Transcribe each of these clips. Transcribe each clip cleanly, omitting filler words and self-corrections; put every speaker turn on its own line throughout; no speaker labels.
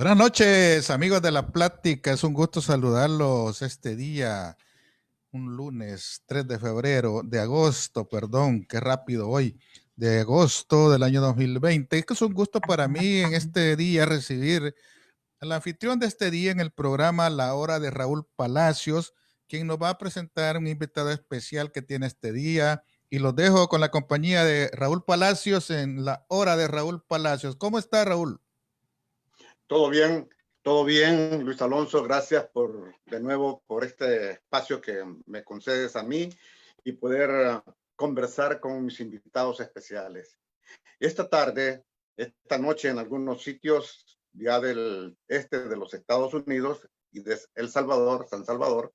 Buenas noches, amigos de la plática. Es un gusto saludarlos este día, un lunes 3 de febrero, de agosto, perdón, qué rápido hoy, de agosto del año 2020. Es que es un gusto para mí en este día recibir al anfitrión de este día en el programa La Hora de Raúl Palacios, quien nos va a presentar un invitado especial que tiene este día. Y los dejo con la compañía de Raúl Palacios en La Hora de Raúl Palacios. ¿Cómo está, Raúl?
Todo bien, Luis Alonso. Gracias de nuevo por este espacio que me concedes a mí y poder conversar con mis invitados especiales. Esta noche en algunos sitios ya del este de los Estados Unidos y de El Salvador, San Salvador,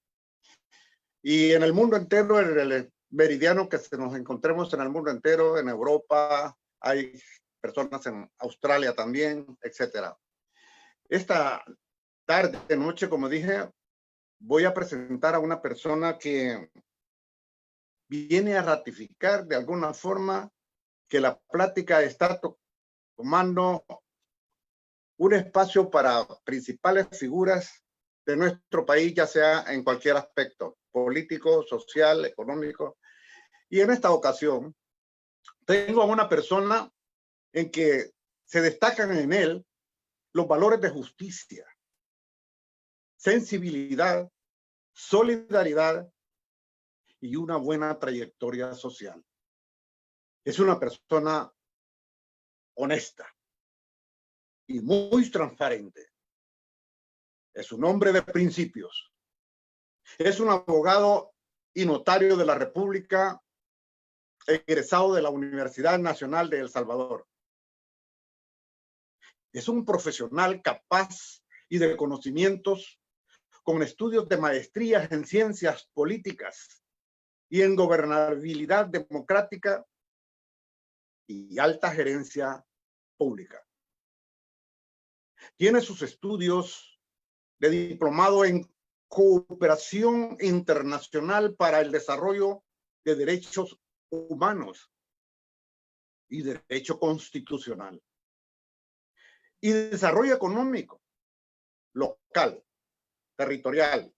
y en el mundo entero, el meridiano que nos encontremos en el mundo entero, en Europa, hay personas en Australia también, etcétera. Esta tarde, noche, como dije, voy a presentar a una persona que viene a ratificar de alguna forma que la plática está tomando un espacio para principales figuras de nuestro país, ya sea en cualquier aspecto, político, social, económico. Y en esta ocasión tengo a una persona en que se destacan en él los valores de justicia, sensibilidad, solidaridad y una buena trayectoria social. Es una persona honesta y muy transparente. Es un hombre de principios. Es un abogado y notario de la República, egresado de la Universidad Nacional de El Salvador. Es un profesional capaz y de conocimientos, con estudios de maestrías en ciencias políticas y en gobernabilidad democrática y alta gerencia pública. Tiene sus estudios de diplomado en cooperación internacional para el desarrollo de derechos humanos y derecho constitucional y desarrollo económico local, territorial,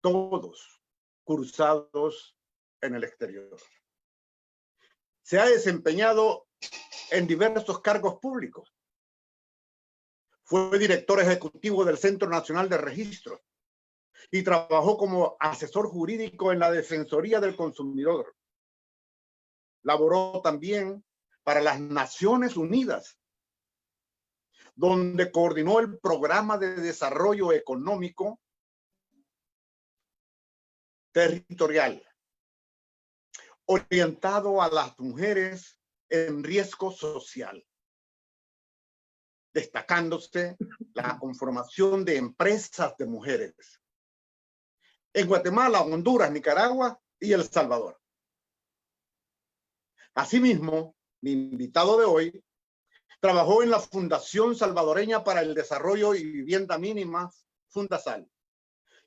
todos cursados en el exterior. Se ha desempeñado en diversos cargos públicos. Fue director ejecutivo del Centro Nacional de Registro y trabajó como asesor jurídico en la Defensoría del Consumidor. Laboró también para las Naciones Unidas, donde coordinó el Programa de Desarrollo Económico Territorial, orientado a las mujeres en riesgo social, destacándose la conformación de empresas de mujeres en Guatemala, Honduras, Nicaragua y El Salvador. Asimismo, mi invitado de hoy trabajó en la Fundación Salvadoreña para el Desarrollo y Vivienda Mínima, Fundasal,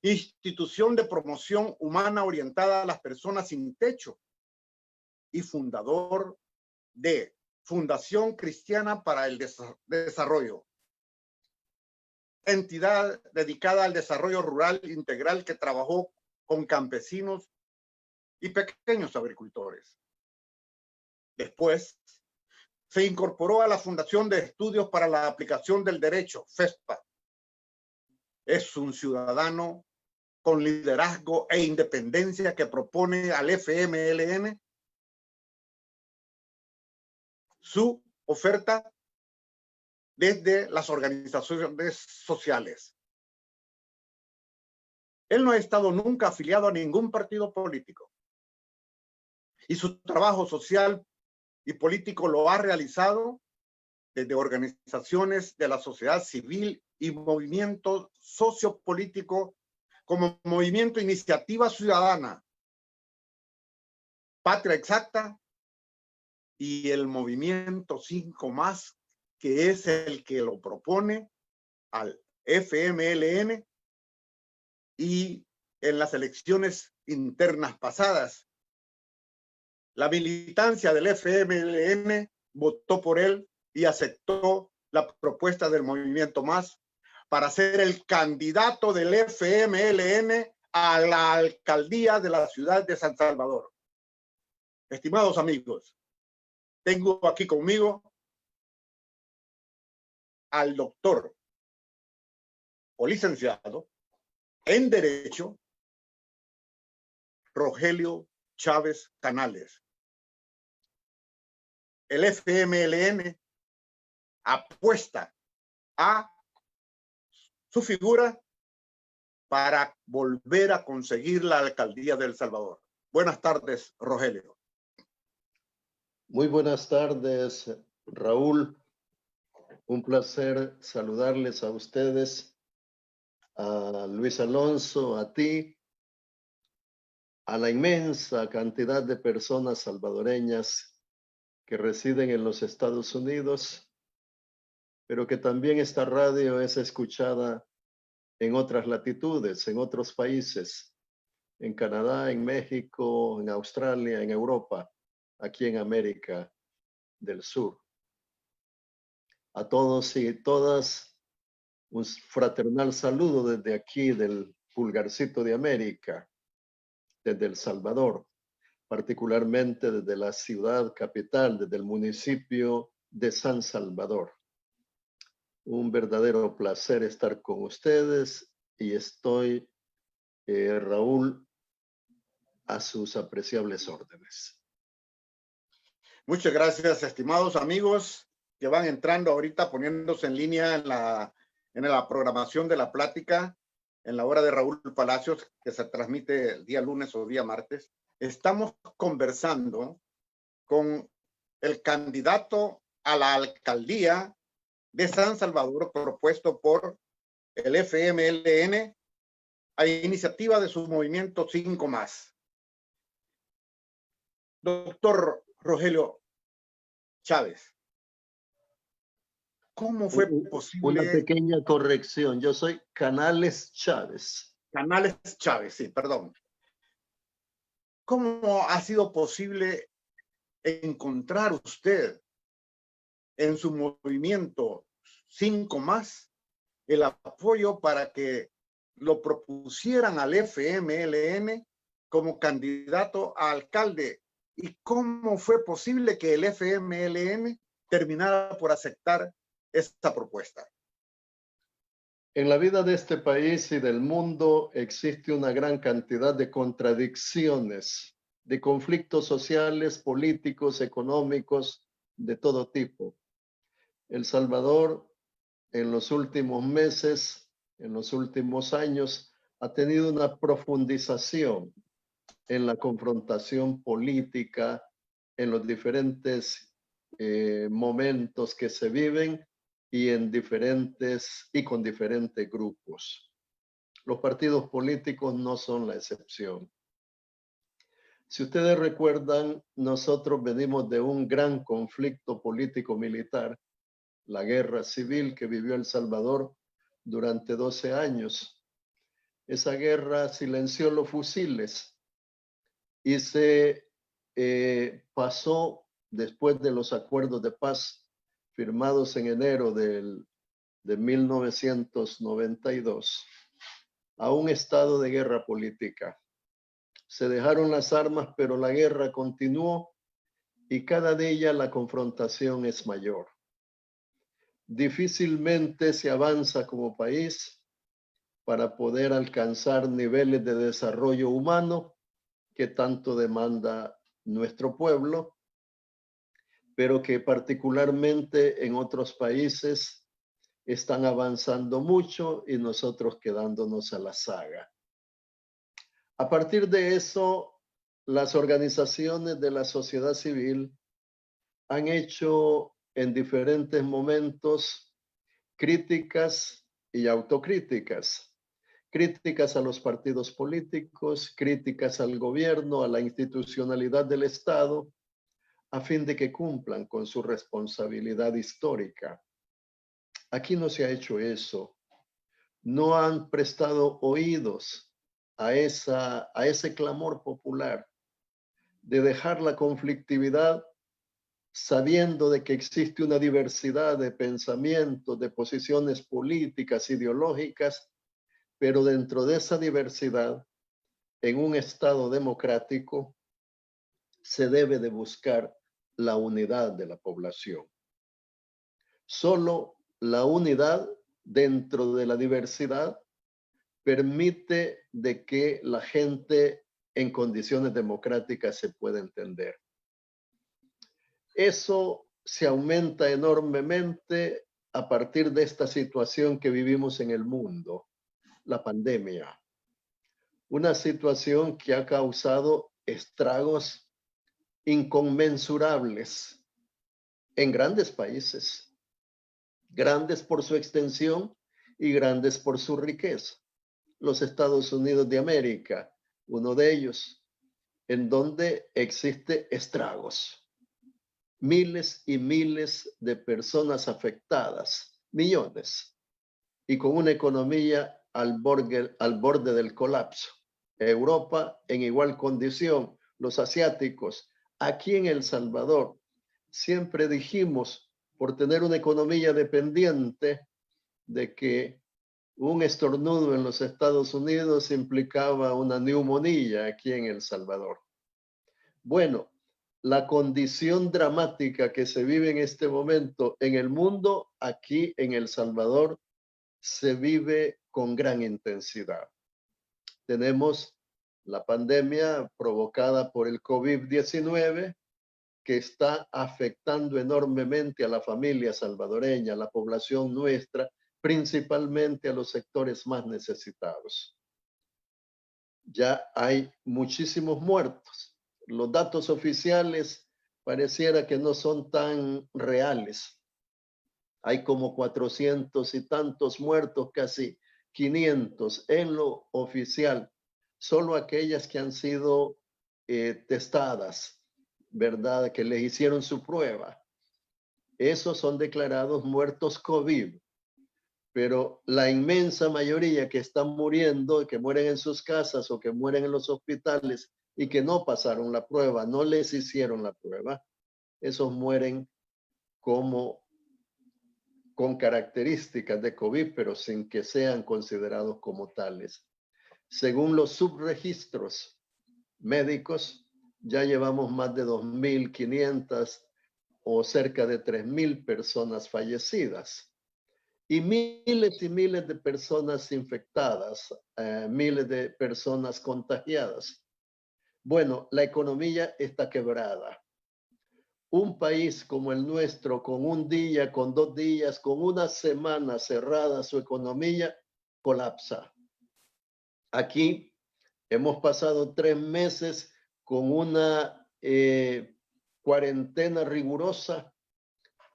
institución de promoción humana orientada a las personas sin techo, y fundador de Fundación Cristiana para el Desarrollo, entidad dedicada al desarrollo rural integral que trabajó con campesinos y pequeños agricultores. Después, se incorporó a la Fundación de Estudios para la Aplicación del Derecho, FESPA. Es un ciudadano con liderazgo e independencia que propone al FMLN su oferta desde las organizaciones sociales. Él no ha estado nunca afiliado a ningún partido político y su trabajo social y político lo ha realizado desde organizaciones de la sociedad civil y movimiento sociopolítico como Movimiento Iniciativa Ciudadana, Patria Exacta y el Movimiento 5+, que es el que lo propone al FMLN, y en las elecciones internas pasadas, la militancia del FMLN votó por él y aceptó la propuesta del Movimiento Más para ser el candidato del FMLN a la alcaldía de la ciudad de San Salvador. Estimados amigos, tengo aquí conmigo al doctor o licenciado en Derecho, Rogelio Chávez Canales. El FMLN apuesta a su figura para volver a conseguir la alcaldía de El Salvador. Buenas tardes, Rogelio.
Muy buenas tardes, Raúl. Un placer saludarles a ustedes, a Luis Alonso, a ti, a la inmensa cantidad de personas salvadoreñas que residen en los Estados Unidos, pero que también esta radio es escuchada en otras latitudes, en otros países, en Canadá, en México, en Australia, en Europa, aquí en América del Sur. A todos y todas, un fraternal saludo desde aquí, del pulgarcito de América, desde El Salvador, particularmente desde la ciudad capital, desde el municipio de San Salvador. Un verdadero placer estar con ustedes y estoy, Raúl, a sus apreciables órdenes.
Muchas gracias, estimados amigos que van entrando ahorita, poniéndose en línea en la programación de la plática en la hora de Raúl Palacios, que se transmite el día lunes o día martes. Estamos conversando con el candidato a la alcaldía de San Salvador propuesto por el FMLN a iniciativa de su movimiento 5 Más. Doctor Rogelio Chávez, ¿cómo fue posible?
Una pequeña corrección, yo soy Canales Chávez.
Canales Chávez, sí, perdón. ¿Cómo ha sido posible encontrar usted en su movimiento 5 Más el apoyo para que lo propusieran al FMLN como candidato a alcalde? ¿Y cómo fue posible que el FMLN terminara por aceptar esta propuesta?
En la vida de este país y del mundo existe una gran cantidad de contradicciones, de conflictos sociales, políticos, económicos, de todo tipo. El Salvador, en los últimos meses, en los últimos años, ha tenido una profundización en la confrontación política, en los diferentes momentos que se viven y con diferentes grupos. Los partidos políticos no son la excepción. Si ustedes recuerdan, nosotros venimos de un gran conflicto político-militar, la guerra civil que vivió El Salvador durante 12 años. Esa guerra silenció los fusiles y se pasó después de los acuerdos de paz firmados en enero de 1992 a un estado de guerra política. Se dejaron las armas, pero la guerra continuó y cada día la confrontación es mayor. Difícilmente se avanza como país para poder alcanzar niveles de desarrollo humano que tanto demanda nuestro pueblo, pero que particularmente en otros países están avanzando mucho y nosotros quedándonos a la saga. A partir de eso, las organizaciones de la sociedad civil han hecho en diferentes momentos críticas y autocríticas. Críticas a los partidos políticos, críticas al gobierno, a la institucionalidad del Estado, a fin de que cumplan con su responsabilidad histórica. Aquí no se ha hecho eso. No han prestado oídos a ese clamor popular de dejar la conflictividad sabiendo de que existe una diversidad de pensamientos, de posiciones políticas, ideológicas, pero dentro de esa diversidad, en un Estado democrático, se debe de buscar la unidad de la población. Solo la unidad dentro de la diversidad permite de que la gente en condiciones democráticas se pueda entender. Eso se aumenta enormemente a partir de esta situación que vivimos en el mundo, la pandemia. Una situación que ha causado estragos inconmensurables en grandes países, grandes por su extensión y grandes por su riqueza. Los Estados Unidos de América, uno de ellos, en donde existe estragos. Miles y miles de personas afectadas, millones, y con una economía al borde del colapso. Europa en igual condición, los asiáticos. Aquí en El Salvador siempre dijimos, por tener una economía dependiente, de que un estornudo en los Estados Unidos implicaba una neumonía aquí en El Salvador. Bueno, la condición dramática que se vive en este momento en el mundo, aquí en El Salvador, se vive con gran intensidad. Tenemos la pandemia provocada por el COVID-19 que está afectando enormemente a la familia salvadoreña, a la población nuestra, principalmente a los sectores más necesitados. Ya hay muchísimos muertos. Los datos oficiales pareciera que no son tan reales. Hay como 400 y tantos muertos, casi 500 en lo oficial. Solo aquellas que han sido testadas, ¿verdad? Que les hicieron su prueba. Esos son declarados muertos COVID. Pero la inmensa mayoría que están muriendo, que mueren en sus casas o que mueren en los hospitales y que no pasaron la prueba, no les hicieron la prueba, esos mueren como con características de COVID, pero sin que sean considerados como tales. Según los subregistros médicos, ya llevamos más de 2.500 o cerca de 3.000 personas fallecidas y miles de personas infectadas, miles de personas contagiadas. Bueno, la economía está quebrada. Un país como el nuestro, con un día, con 2 días, con una semana cerrada, su economía colapsa. Aquí hemos pasado 3 meses con una cuarentena rigurosa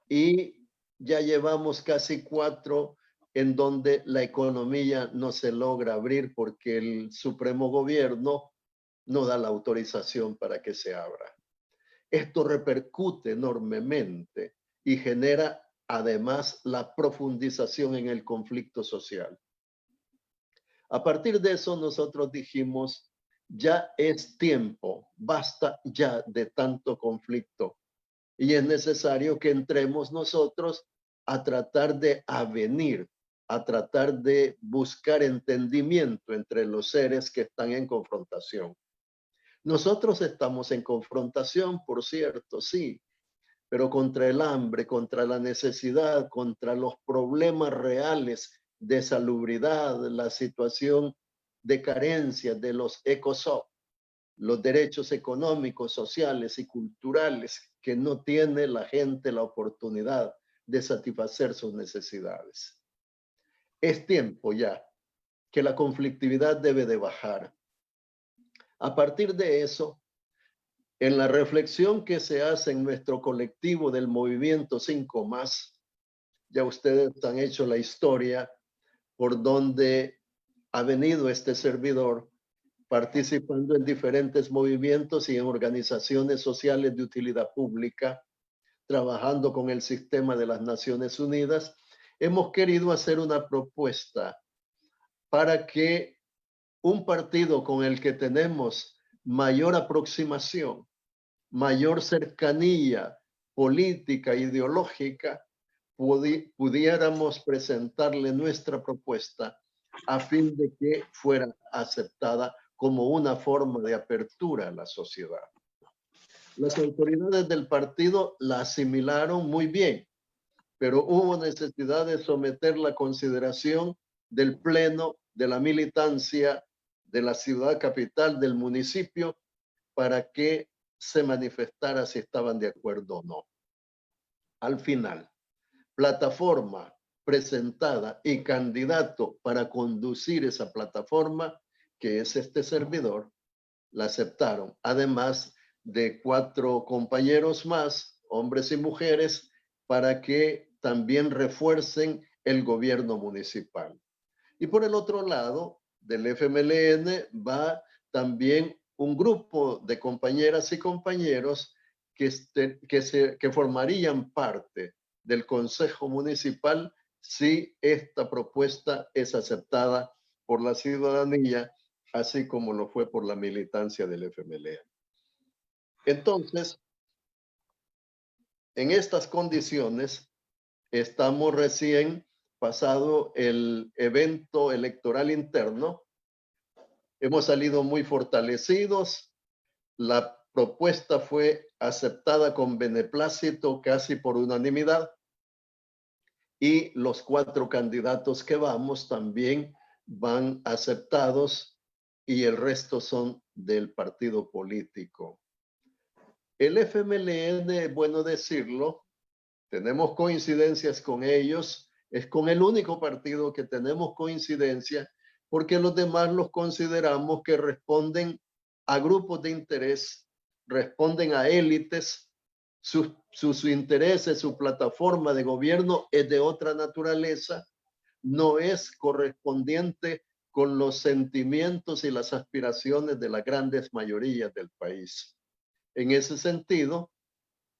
y ya llevamos casi 4 en donde la economía no se logra abrir porque el Supremo Gobierno no da la autorización para que se abra. Esto repercute enormemente y genera además la profundización en el conflicto social. A partir de eso nosotros dijimos, ya es tiempo, basta ya de tanto conflicto y es necesario que entremos nosotros a tratar de avenir, a tratar de buscar entendimiento entre los seres que están en confrontación. Nosotros estamos en confrontación, por cierto, sí, pero contra el hambre, contra la necesidad, contra los problemas reales de salubridad, la situación de carencia de los ECOSOC, los derechos económicos, sociales y culturales que no tiene la gente la oportunidad de satisfacer sus necesidades. Es tiempo ya que la conflictividad debe de bajar. A partir de eso, en la reflexión que se hace en nuestro colectivo del Movimiento 5+, ya ustedes han hecho la historia por donde ha venido este servidor participando en diferentes movimientos y en organizaciones sociales de utilidad pública, trabajando con el sistema de las Naciones Unidas. Hemos querido hacer una propuesta para que un partido con el que tenemos mayor aproximación, mayor cercanía política, ideológica, pudiéramos presentarle nuestra propuesta a fin de que fuera aceptada como una forma de apertura a la sociedad. Las autoridades del partido la asimilaron muy bien, pero hubo necesidad de someterla a consideración del pleno, de la militancia, de la ciudad capital, del municipio, para que se manifestara si estaban de acuerdo o no. Al final, plataforma presentada y candidato para conducir esa plataforma, que es este servidor, la aceptaron. Además de 4 compañeros más, hombres y mujeres, para que también refuercen el gobierno municipal. Y por el otro lado, del FMLN va también un grupo de compañeras y compañeros que formarían parte del Consejo Municipal si esta propuesta es aceptada por la ciudadanía, así como lo fue por la militancia del FMLN. Entonces, en estas condiciones, estamos recién pasado el evento electoral interno. Hemos salido muy fortalecidos. La propuesta fue aceptada con beneplácito casi por unanimidad. Y los 4 candidatos que vamos también van aceptados y el resto son del partido político. El FMLN, bueno decirlo, tenemos coincidencias con ellos, es con el único partido que tenemos coincidencia, porque los demás los consideramos que responden a grupos de interés, responden a élites, sus intereses, su plataforma de gobierno es de otra naturaleza, no es correspondiente con los sentimientos y las aspiraciones de las grandes mayorías del país. En ese sentido,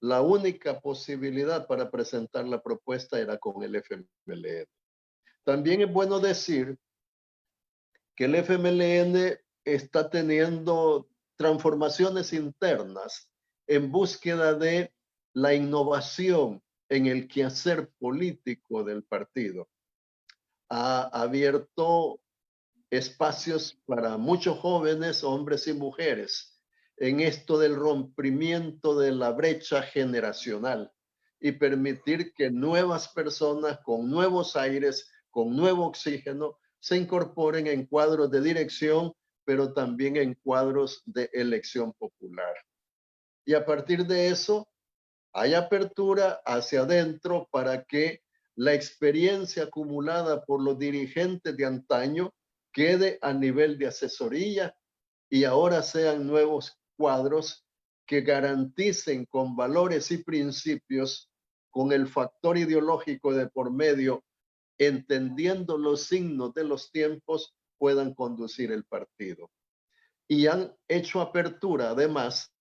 la única posibilidad para presentar la propuesta era con el FMLN. También es bueno decir que el FMLN está teniendo transformaciones internas en búsqueda de la innovación en el quehacer político del partido. Ha abierto espacios para muchos jóvenes, hombres y mujeres, en esto del rompimiento de la brecha generacional y permitir que nuevas personas con nuevos aires, con nuevo oxígeno, se incorporen en cuadros de dirección, pero también en cuadros de elección popular. Y a partir de eso, hay apertura hacia adentro para que la experiencia acumulada por los dirigentes de antaño quede a nivel de asesoría y ahora sean nuevos cuadros que garanticen con valores y principios, con el factor ideológico de por medio, entendiendo los signos de los tiempos, puedan conducir el partido. Y han hecho apertura, además,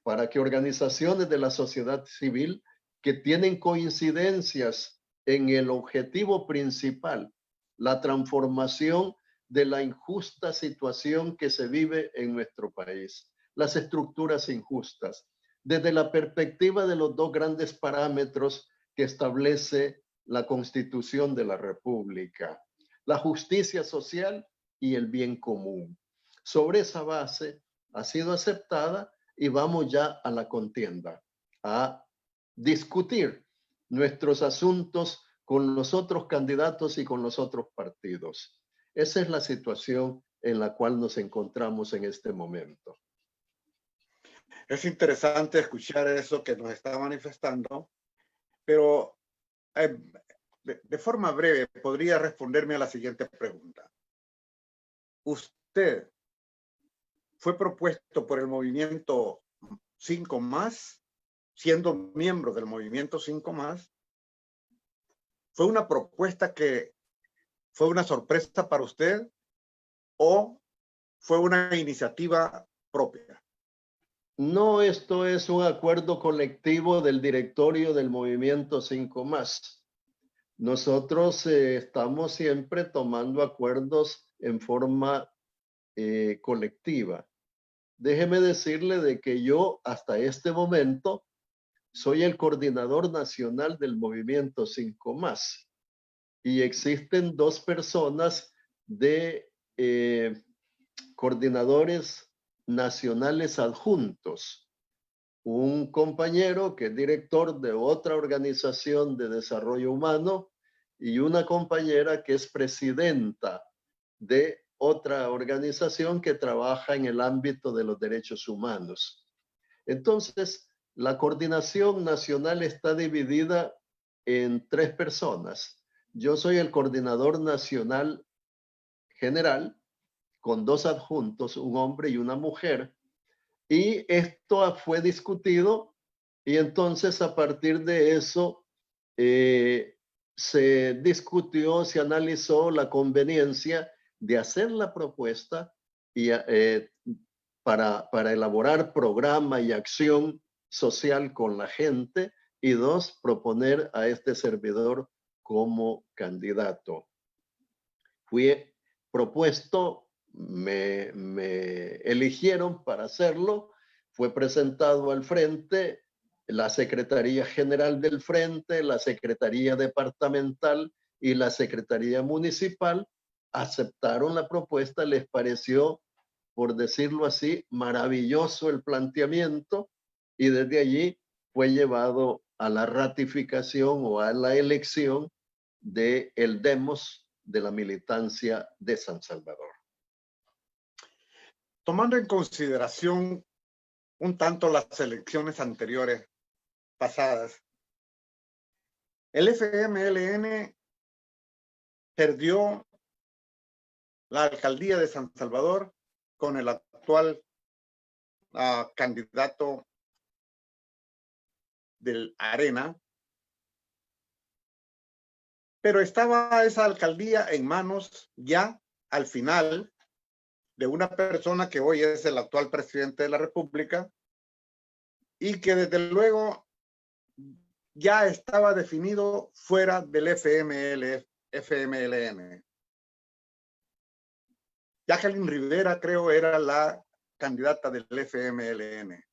para que organizaciones de la sociedad civil que tienen coincidencias en el objetivo principal, la transformación de la injusta situación que se vive en nuestro país, las estructuras injustas, desde la perspectiva de los 2 grandes parámetros que establece la Constitución de la República, la justicia social y el bien común. Sobre esa base ha sido aceptada y vamos ya a la contienda, a discutir nuestros asuntos con los otros candidatos y con los otros partidos. Esa es la situación en la cual nos encontramos en este momento.
Es interesante escuchar eso que nos está manifestando, pero de forma breve, ¿podría responderme a la siguiente pregunta? ¿Usted fue propuesto por el movimiento 5+, siendo miembro del movimiento 5+? ¿Fue una propuesta que fue una sorpresa para usted o fue una iniciativa propia?
No, esto es un acuerdo colectivo del directorio del movimiento 5+. Nosotros estamos siempre tomando acuerdos en forma colectiva. Déjeme decirle de que yo hasta este momento soy el coordinador nacional del movimiento 5+. Y existen dos personas de coordinadores nacionales adjuntos. Un compañero que es director de otra organización de desarrollo humano y una compañera que es presidenta de otra organización que trabaja en el ámbito de los derechos humanos. Entonces, la coordinación nacional está dividida en 3 personas. Yo soy el coordinador nacional general con 2 adjuntos, un hombre y una mujer. Y esto fue discutido y entonces a partir de eso se discutió, se analizó la conveniencia de hacer la propuesta y, para elaborar programa y acción social con la gente, y 2, proponer a este servidor como candidato. Fui propuesto, me eligieron para hacerlo, fue presentado al frente, la Secretaría General del Frente, la Secretaría Departamental y la Secretaría Municipal aceptaron la propuesta, les pareció, por decirlo así, maravilloso el planteamiento, y desde allí fue llevado a la ratificación o a la elección del demos de la militancia de San Salvador.
Tomando en consideración un tanto las elecciones anteriores pasadas, el FMLN perdió la alcaldía de San Salvador con el actual candidato del Arena, pero estaba esa alcaldía en manos ya al final de una persona que hoy es el actual presidente de la República y que desde luego ya estaba definido fuera del FMLN. Jacqueline Rivera, creo, era la candidata del FMLN.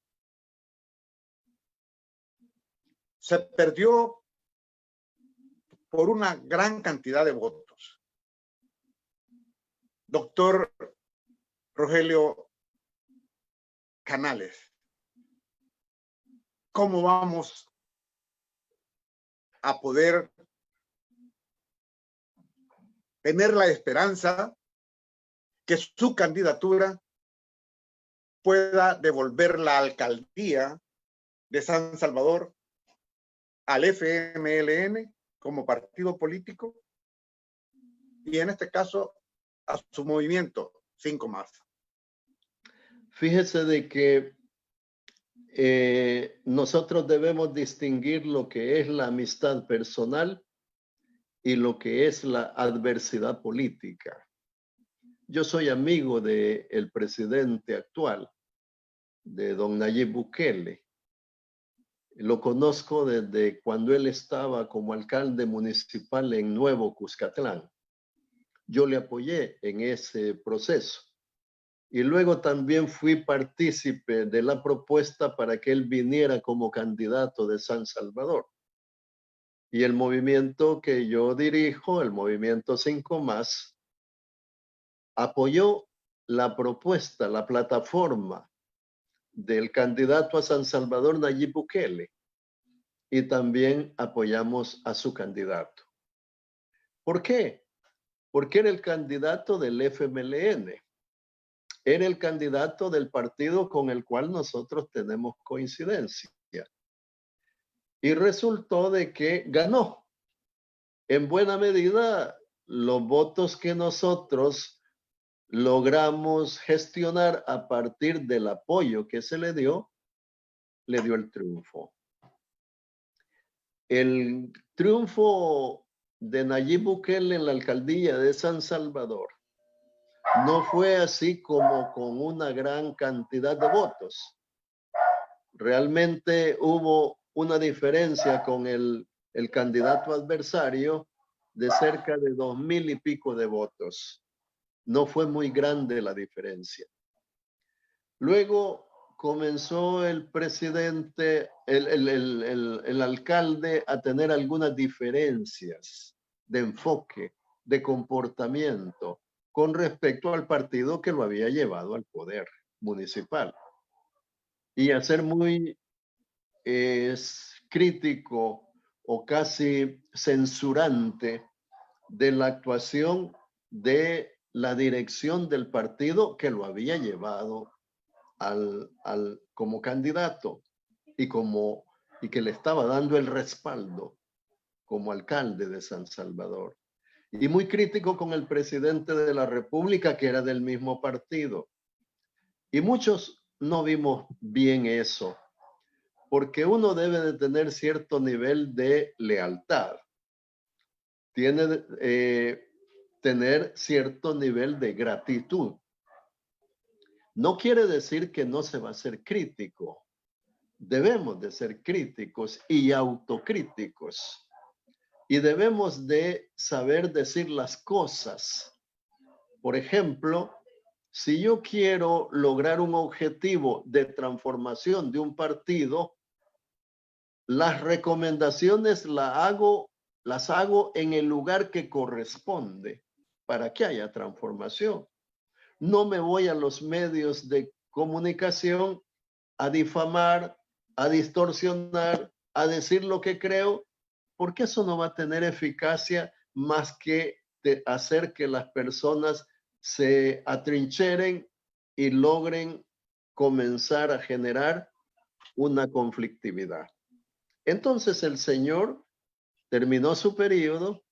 Se perdió por una gran cantidad de votos. Doctor Rogelio Canales, ¿cómo vamos a poder tener la esperanza que su candidatura pueda devolver la alcaldía de San Salvador al FMLN como partido político y en este caso a su movimiento 5+?
Fíjese de que nosotros debemos distinguir lo que es la amistad personal y lo que es la adversidad política. Yo soy amigo del presidente actual, de don Nayib Bukele. Lo conozco desde cuando él estaba como alcalde municipal en Nuevo Cuscatlán. Yo le apoyé en ese proceso. Y luego también fui partícipe de la propuesta para que él viniera como candidato de San Salvador. Y el movimiento que yo dirijo, el movimiento 5+, apoyó la propuesta, la plataforma del candidato a San Salvador, Nayib Bukele, y también apoyamos a su candidato. ¿Por qué? Porque era el candidato del FMLN. Era el candidato del partido con el cual nosotros tenemos coincidencia. Y resultó de que ganó. En buena medida, los votos que nosotros logramos gestionar a partir del apoyo que se le dio el triunfo. El triunfo de Nayib Bukele en la alcaldía de San Salvador no fue así como con una gran cantidad de votos. Realmente hubo una diferencia con el candidato adversario de cerca de 2,000 y pico de votos. No fue muy grande la diferencia. Luego, comenzó el presidente, el alcalde a tener algunas diferencias de enfoque, de comportamiento con respecto al partido que lo había llevado al poder municipal. Y a ser muy crítico o casi censurante de la actuación de la dirección del partido que lo había llevado como candidato y que le estaba dando el respaldo como alcalde de San Salvador. Y muy crítico con el presidente de la República, que era del mismo partido. Y muchos no vimos bien eso, porque uno debe de tener cierto nivel de lealtad. Tiene tener cierto nivel de gratitud. No quiere decir que no se va a ser crítico. Debemos de ser críticos y autocríticos. Y debemos de saber decir las cosas. Por ejemplo, si yo quiero lograr un objetivo de transformación de un partido, las recomendaciones las hago en el lugar que corresponde para que haya transformación. No me voy a los medios de comunicación a difamar, a distorsionar, a decir lo que creo, porque eso no va a tener eficacia más que hacer que las personas se atrincheren y logren comenzar a generar una conflictividad. Entonces el señor terminó su periodo,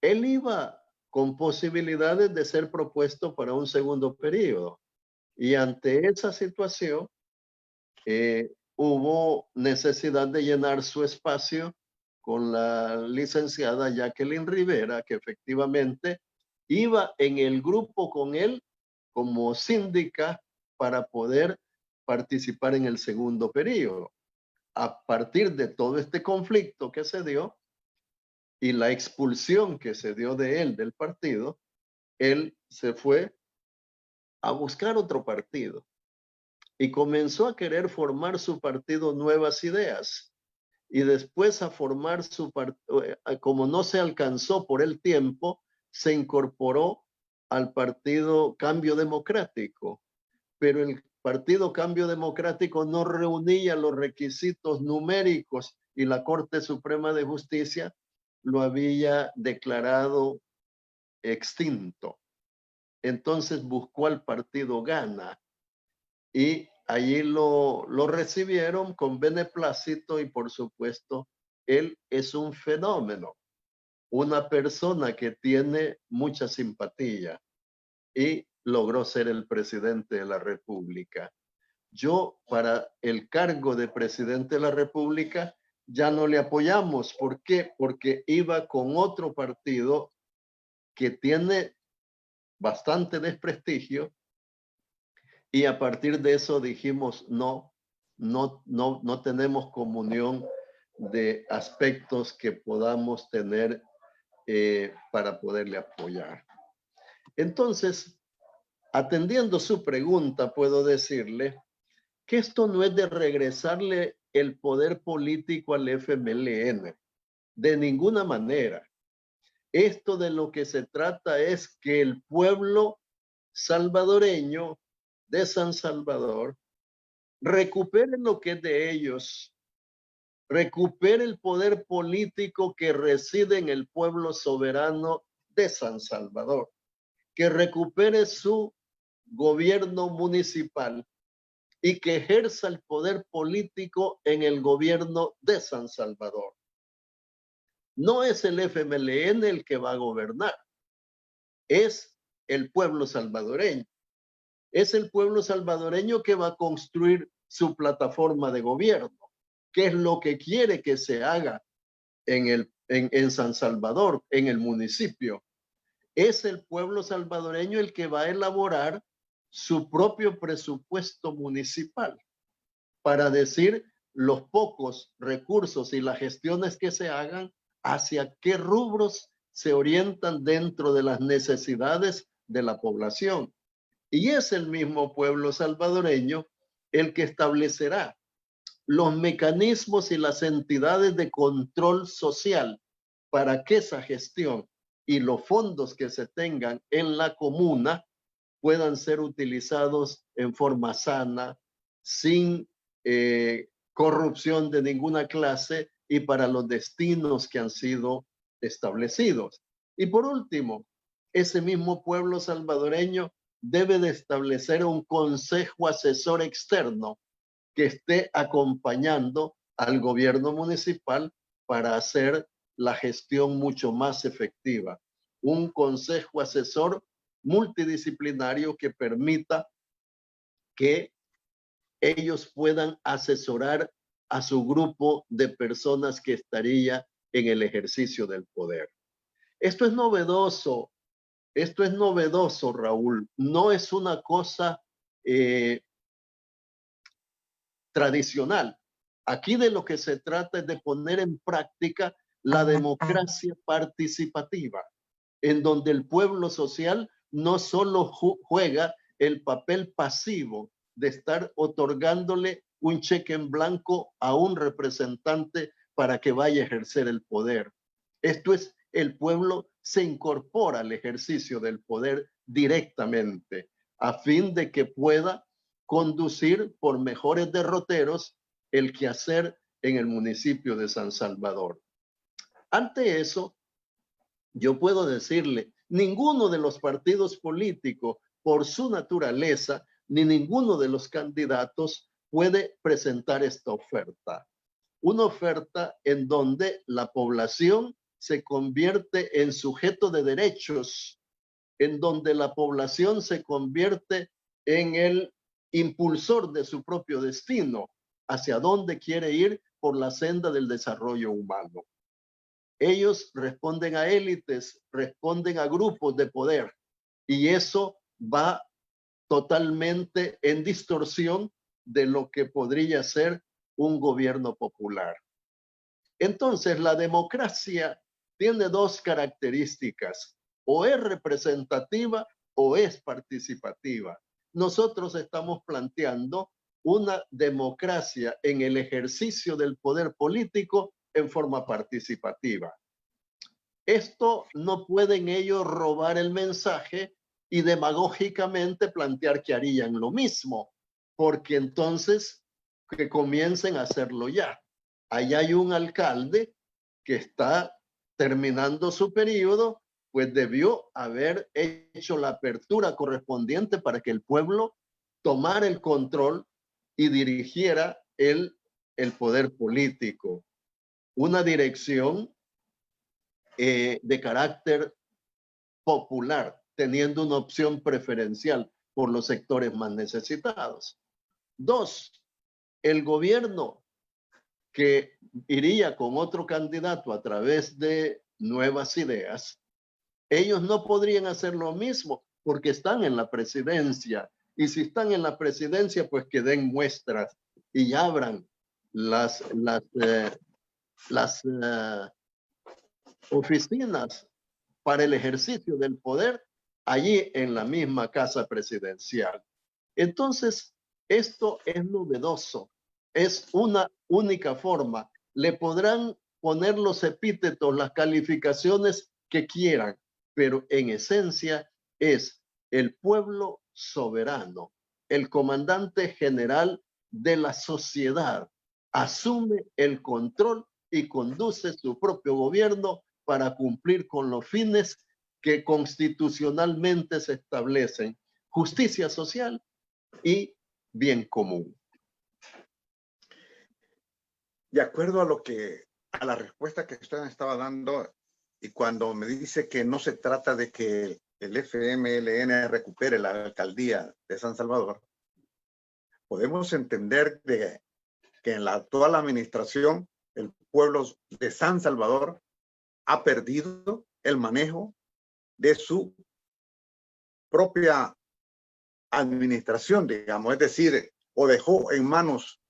él iba con posibilidades de ser propuesto para un segundo periodo. Y ante esa situación, hubo necesidad de llenar su espacio con la licenciada Jacqueline Rivera, que efectivamente iba en el grupo con él como síndica para poder participar en el segundo periodo. A partir de todo este conflicto que se dio y la expulsión que se dio de él del partido, él se fue a buscar otro partido y comenzó a querer formar su partido Nuevas Ideas. Y después a formar su partido, como no se alcanzó por el tiempo, se incorporó al partido Cambio Democrático. Pero el partido Cambio Democrático no reunía los requisitos numéricos y la Corte Suprema de Justicia lo había declarado extinto. Entonces buscó al partido Gana y allí lo recibieron con beneplácito y por supuesto él es un fenómeno, una persona que tiene mucha simpatía y logró ser el presidente de la República. Yo para el cargo de presidente de la República ya no le apoyamos. ¿Por qué? Porque iba con otro partido que tiene bastante desprestigio y a partir de eso dijimos no tenemos comunión de aspectos que podamos tener para poderle apoyar. Entonces, atendiendo su pregunta, puedo decirle que esto no es de regresarle el poder político al FMLN, de ninguna manera. Esto de lo que se trata es que el pueblo salvadoreño de San Salvador recupere lo que es de ellos, recupere el poder político que reside en el pueblo soberano de San Salvador, que recupere su gobierno municipal y que ejerza el poder político en el gobierno de San Salvador. No es el FMLN el que va a gobernar, es el pueblo salvadoreño. Es el pueblo salvadoreño que va a construir su plataforma de gobierno, que es lo que quiere que se haga en San Salvador, en el municipio. Es el pueblo salvadoreño el que va a elaborar su propio presupuesto municipal para decir los pocos recursos y las gestiones que se hagan, hacia qué rubros se orientan dentro de las necesidades de la población. Y es el mismo pueblo salvadoreño el que establecerá los mecanismos y las entidades de control social para que esa gestión y los fondos que se tengan en la comuna puedan ser utilizados en forma sana, sin corrupción de ninguna clase y para los destinos que han sido establecidos. Y por último, ese mismo pueblo salvadoreño debe de establecer un consejo asesor externo que esté acompañando al gobierno municipal para hacer la gestión mucho más efectiva. Un consejo asesor multidisciplinario que permita que ellos puedan asesorar a su grupo de personas que estaría en el ejercicio del poder. Esto es novedoso, Raúl. No es una cosa tradicional. Aquí de lo que se trata es de poner en práctica la democracia participativa, en donde el pueblo social no solo juega el papel pasivo de estar otorgándole un cheque en blanco a un representante para que vaya a ejercer el poder. Esto es, el pueblo se incorpora al ejercicio del poder directamente a fin de que pueda conducir por mejores derroteros el quehacer en el municipio de San Salvador. Ante eso, yo puedo decirle, ninguno de los partidos políticos, por su naturaleza, ni ninguno de los candidatos puede presentar esta oferta. Una oferta en donde la población se convierte en sujeto de derechos, en donde la población se convierte en el impulsor de su propio destino, hacia dónde quiere ir por la senda del desarrollo humano. Ellos responden a élites, responden a grupos de poder, y eso va totalmente en distorsión de lo que podría ser un gobierno popular. Entonces, la democracia tiene dos características: o es representativa o es participativa. Nosotros estamos planteando una democracia en el ejercicio del poder político en forma participativa. Esto no pueden ellos robar el mensaje y demagógicamente plantear que harían lo mismo, porque entonces que comiencen a hacerlo ya. Allá hay un alcalde que está terminando su periodo, pues debió haber hecho la apertura correspondiente para que el pueblo tomara el control y dirigiera el poder político. Una dirección de carácter popular, teniendo una opción preferencial por los sectores más necesitados. Dos, el gobierno que iría con otro candidato a través de nuevas ideas, ellos no podrían hacer lo mismo porque están en la presidencia. Y si están en la presidencia, pues que den muestras y abran las oficinas para el ejercicio del poder allí en la misma casa presidencial. Entonces, esto es novedoso, es una única forma. Le podrán poner los epítetos, las calificaciones que quieran, pero en esencia es el pueblo soberano, el comandante general de la sociedad, asume el control y conduce su propio gobierno para cumplir con los fines que constitucionalmente se establecen: justicia social y bien común.
De acuerdo a la respuesta que usted estaba dando, y cuando me dice que no se trata de que el FMLN recupere la alcaldía de San Salvador, podemos entender que en la actual administración el pueblo de San Salvador ha perdido el manejo de su propia administración, digamos, es decir, o dejó en manos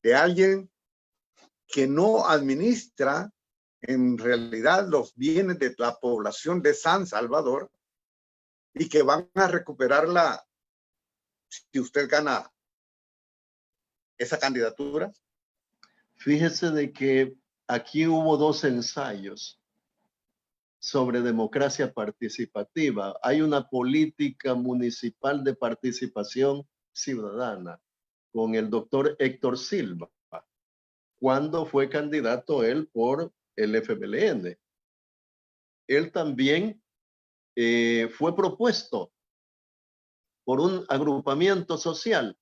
de alguien que no administra en realidad los bienes de la población de San Salvador, y que van a recuperarla si usted gana esa candidatura?
Fíjese de que aquí hubo 2 ensayos sobre democracia participativa. Hay una política municipal de participación ciudadana con el doctor Héctor Silva, cuando fue candidato él por el FMLN. Él también fue propuesto por un agrupamiento social,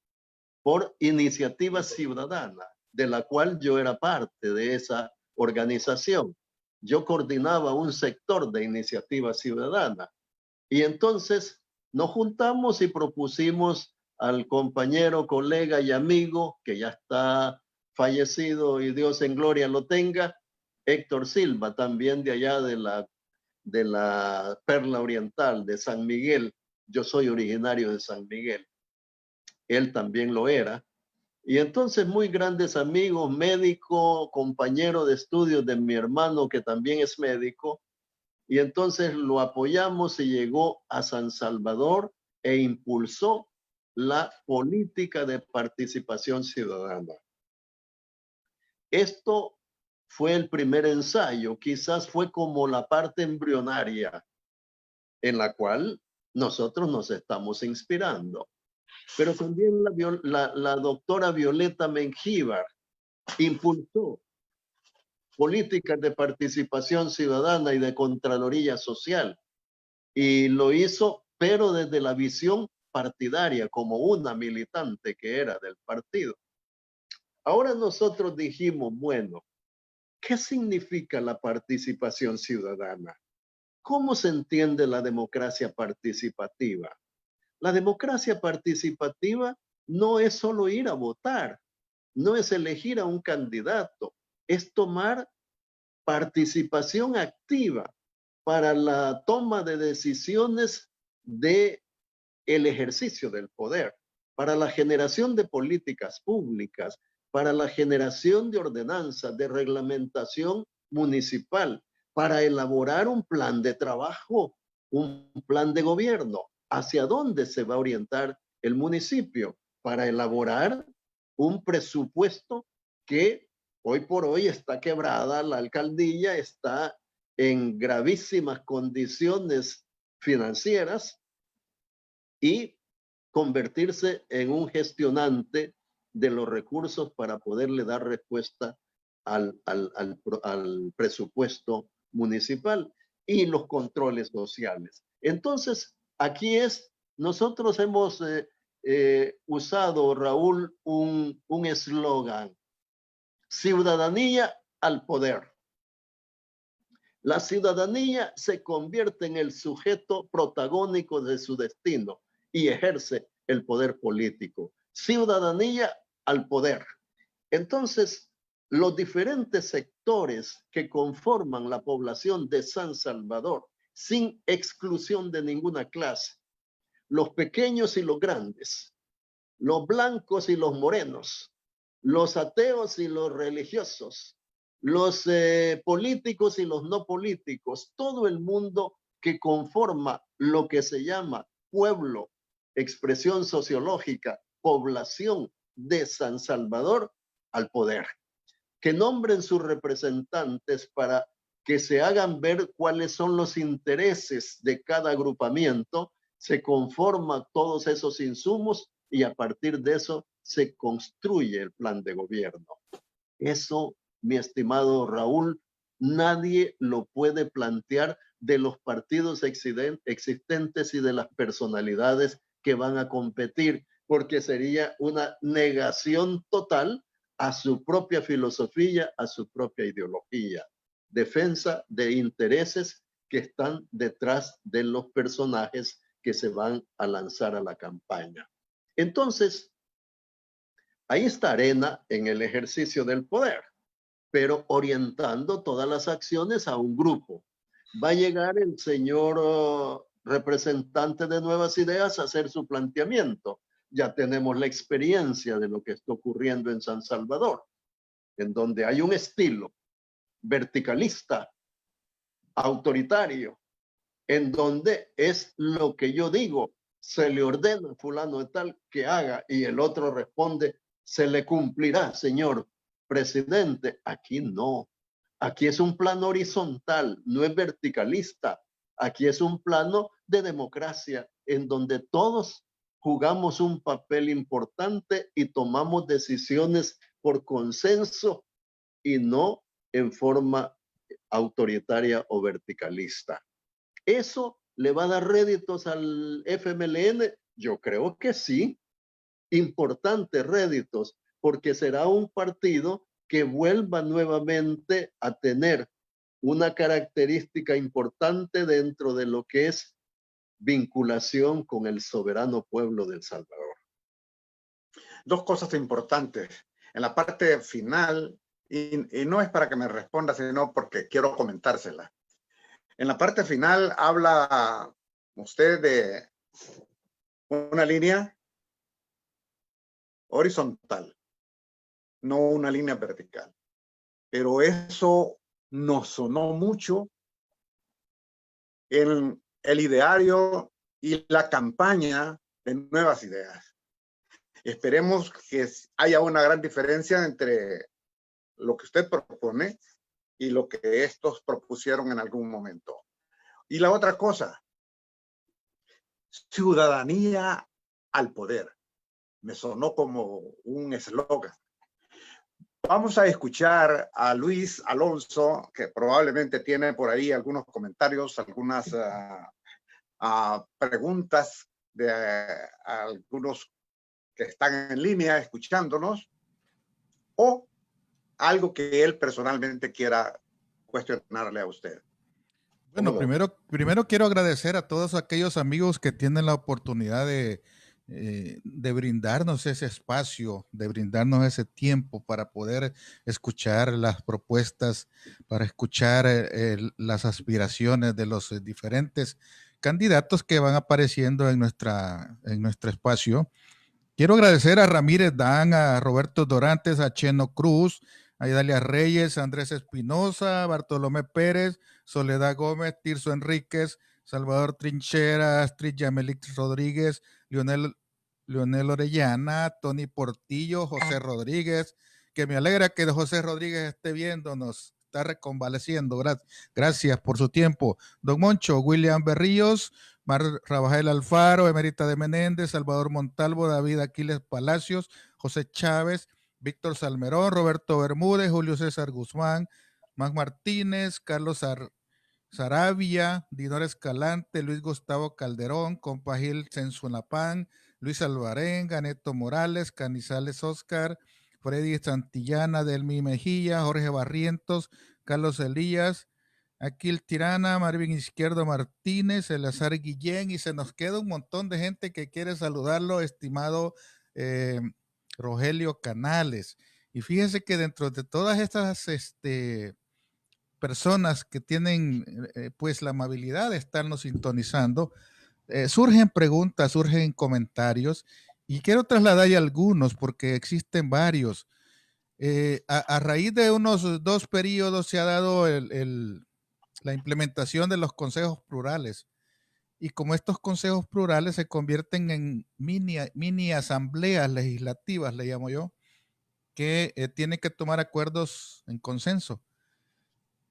por Iniciativa Ciudadana, de la cual yo era parte de esa organización. Yo coordinaba un sector de Iniciativa Ciudadana. Y entonces nos juntamos y propusimos al compañero, colega y amigo, que ya está fallecido y Dios en gloria lo tenga, Héctor Silva, también de allá de la Perla Oriental, de San Miguel. Yo soy originario de San Miguel. Él también lo era. Y entonces muy grandes amigos, médico, compañero de estudios de mi hermano, que también es médico, y entonces lo apoyamos y llegó a San Salvador e impulsó la política de participación ciudadana. Esto fue el primer ensayo, quizás fue como la parte embrionaria en la cual nosotros nos estamos inspirando. Pero también la doctora Violeta Mengíbar impulsó políticas de participación ciudadana y de contraloría social. Y lo hizo, pero desde la visión partidaria, como una militante que era del partido. Ahora nosotros dijimos, bueno, ¿qué significa la participación ciudadana? ¿Cómo se entiende la democracia participativa? La democracia participativa no es solo ir a votar, no es elegir a un candidato, es tomar participación activa para la toma de decisiones de el ejercicio del poder, para la generación de políticas públicas, para la generación de ordenanzas, de reglamentación municipal, para elaborar un plan de trabajo, un plan de gobierno, hacia dónde se va a orientar el municipio, para elaborar un presupuesto que hoy por hoy está quebrada, la alcaldía está en gravísimas condiciones financieras y convertirse en un gestionante de los recursos para poderle dar respuesta al presupuesto municipal y los controles sociales. Entonces, aquí nosotros hemos usado, Raúl, un eslogan: ciudadanía al poder. La ciudadanía se convierte en el sujeto protagónico de su destino y ejerce el poder político. Ciudadanía al poder. Entonces, los diferentes sectores que conforman la población de San Salvador, sin exclusión de ninguna clase, los pequeños y los grandes, los blancos y los morenos, los ateos y los religiosos, los políticos y los no políticos, todo el mundo que conforma lo que se llama pueblo, expresión sociológica, población de San Salvador, al poder. Que nombren sus representantes para que se hagan ver cuáles son los intereses de cada agrupamiento, se conforman todos esos insumos y a partir de eso se construye el plan de gobierno. Eso, mi estimado Raúl, nadie lo puede plantear de los partidos existentes y de las personalidades que van a competir, porque sería una negación total a su propia filosofía, a su propia ideología. Defensa de intereses que están detrás de los personajes que se van a lanzar a la campaña. Entonces, ahí está Arena en el ejercicio del poder, pero orientando todas las acciones a un grupo. Va a llegar el señor representante de Nuevas Ideas a hacer su planteamiento. Ya tenemos la experiencia de lo que está ocurriendo en San Salvador, en donde hay un estilo verticalista, autoritario, en donde es lo que yo digo, se le ordena a fulano de tal que haga y el otro responde se le cumplirá, señor presidente. Aquí no. Aquí es un plano horizontal, no es verticalista. Aquí es un plano de democracia en donde todos jugamos un papel importante y tomamos decisiones por consenso y no en forma autoritaria o verticalista. ¿Eso le va a dar réditos al FMLN? Yo creo que sí, importantes réditos, porque será un partido que vuelva nuevamente a tener una característica importante dentro de lo que es vinculación con el soberano pueblo de El Salvador.
Dos cosas importantes. En la parte final, y no es para que me responda, sino porque quiero comentársela. En la parte final habla usted de una línea horizontal, no una línea vertical. Pero eso nos sonó mucho en el ideario y la campaña de Nuevas Ideas. Esperemos que haya una gran diferencia entre lo que usted propone y lo que estos propusieron en algún momento. Y la otra cosa, ciudadanía al poder. Me sonó como un eslogan. Vamos a escuchar a Luis Alonso, que probablemente tiene por ahí algunos comentarios, algunas preguntas de algunos que están en línea escuchándonos, o algo que él personalmente quiera cuestionarle a usted.
Bueno, primero quiero agradecer a todos aquellos amigos que tienen la oportunidad de brindarnos ese espacio, de brindarnos ese tiempo para poder escuchar las propuestas, para escuchar las aspiraciones de los diferentes candidatos que van apareciendo en nuestro espacio. Quiero agradecer a Ramírez Dan, a Roberto Dorantes, a Cheno Cruz, a Idalia Reyes, a Andrés Espinosa, a Bartolomé Pérez, Soledad Gómez, Tirso Enríquez, Salvador Trinchera, Astrid Yamelix Rodríguez, Leonel Orellana, Tony Portillo, José Rodríguez, que me alegra que José Rodríguez esté viéndonos, está reconvaleciendo. Gracias por su tiempo. Don Moncho, William Berríos, Mar Rabajel Alfaro, Emerita de Menéndez, Salvador Montalvo, David Aquiles Palacios, José Chávez, Víctor Salmerón, Roberto Bermúdez, Julio César Guzmán, Max Martínez, Carlos Sarabia, Dinor Escalante, Luis Gustavo Calderón, Compagil Sensunapán, Luis Alvarenga, Neto Morales, Canizales Oscar, Freddy Santillana, Delmi Mejía, Jorge Barrientos, Carlos Elías, Aquil Tirana, Marvin Izquierdo Martínez, Elazar Guillén, y se nos queda un montón de gente que quiere saludarlo, estimado Rogelio Canales. Y fíjense que dentro de todas estas personas que tienen pues la amabilidad de estarnos sintonizando, surgen preguntas, surgen comentarios, y quiero trasladar ya algunos porque existen varios. A raíz de unos 2 periodos se ha dado la implementación de los consejos plurales. Y como estos consejos plurales se convierten en mini asambleas legislativas, le llamo yo, que tienen que tomar acuerdos en consenso.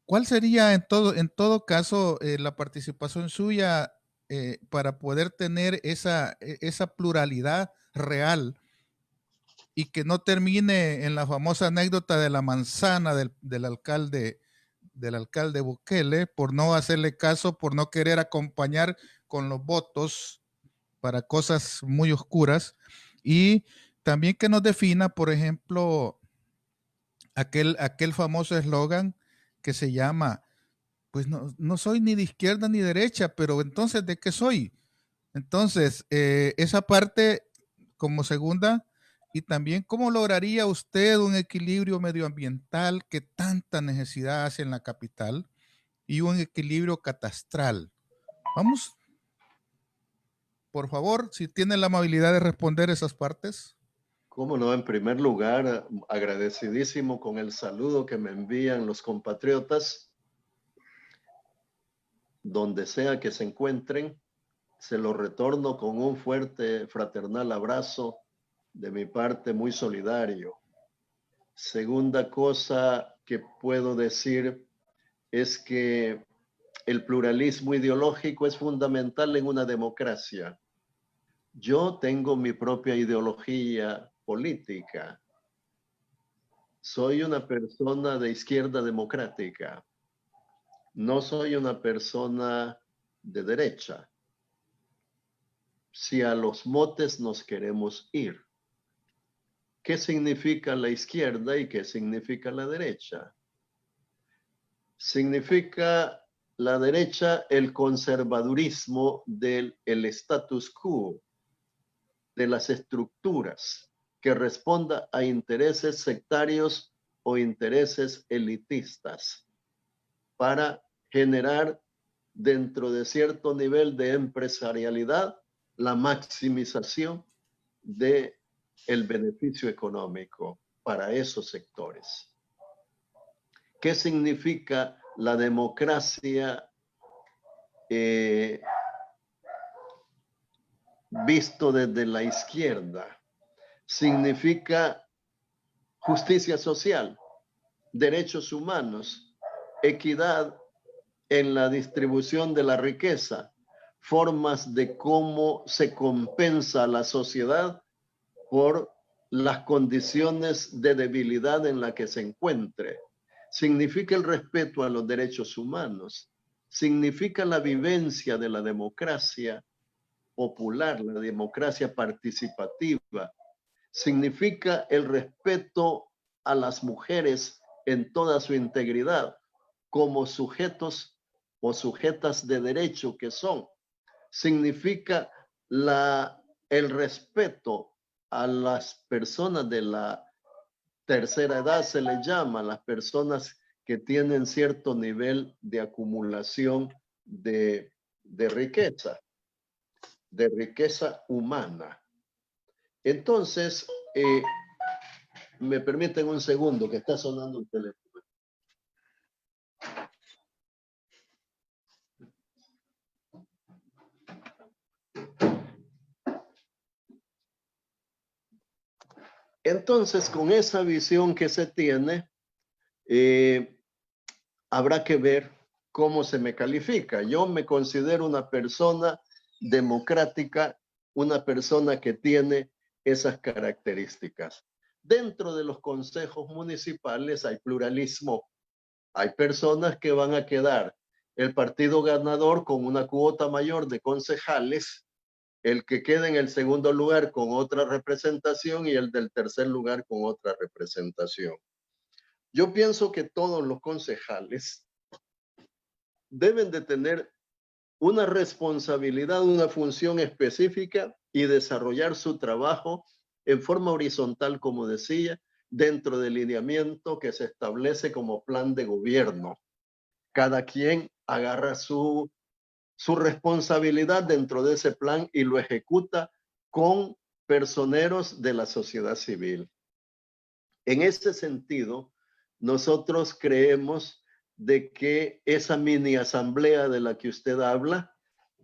¿Cuál sería en todo caso la participación suya para poder tener esa pluralidad real y que no termine en la famosa anécdota de la manzana del alcalde Bukele, por no hacerle caso, por no querer acompañar con los votos para cosas muy oscuras? Y también que nos defina, por ejemplo, aquel famoso eslogan que se llama, pues no soy ni de izquierda ni derecha, pero entonces, ¿de qué soy? Entonces, esa parte como segunda. Y también, ¿cómo lograría usted un equilibrio medioambiental que tanta necesidad hace en la capital y un equilibrio catastral? Vamos, por favor, si tiene la amabilidad de responder esas partes.
Cómo no, en primer lugar, agradecidísimo con el saludo que me envían los compatriotas, donde sea que se encuentren. Se lo retorno con un fuerte, fraternal abrazo de mi parte, muy solidario. Segunda cosa que puedo decir es que el pluralismo ideológico es fundamental en una democracia. Yo tengo mi propia ideología política. Soy una persona de izquierda democrática. No soy una persona de derecha. Si a los motes nos queremos ir. ¿Qué significa la izquierda y qué significa la derecha? Significa la derecha el conservadurismo del status quo, de las estructuras, que responda a intereses sectarios o intereses elitistas para generar dentro de cierto nivel de empresarialidad la maximización de el beneficio económico para esos sectores. ¿Qué significa la democracia visto desde la izquierda? Significa justicia social, derechos humanos, equidad en la distribución de la riqueza, formas de cómo se compensa a la sociedad por las condiciones de debilidad en la que se encuentre. Significa el respeto a los derechos humanos, significa la vivencia de la democracia popular, la democracia participativa, significa el respeto a las mujeres en toda su integridad como sujetos o sujetas de derecho que son. Significa el respeto a las personas de la tercera edad, se le llama, las personas que tienen cierto nivel de acumulación de riqueza humana. Entonces, me permiten un segundo que está sonando un teléfono. Entonces, con esa visión que se tiene, habrá que ver cómo se me califica. Yo me considero una persona democrática, una persona que tiene esas características. Dentro de los consejos municipales hay pluralismo. Hay personas que van a quedar el partido ganador con una cuota mayor de concejales, el que quede en el segundo lugar con otra representación y el del tercer lugar con otra representación. Yo pienso que todos los concejales deben de tener una responsabilidad, una función específica y desarrollar su trabajo en forma horizontal, como decía, dentro del lineamiento que se establece como plan de gobierno. Cada quien agarra su responsabilidad dentro de ese plan y lo ejecuta con personeros de la sociedad civil. En este sentido, nosotros creemos de que esa mini asamblea de la que usted habla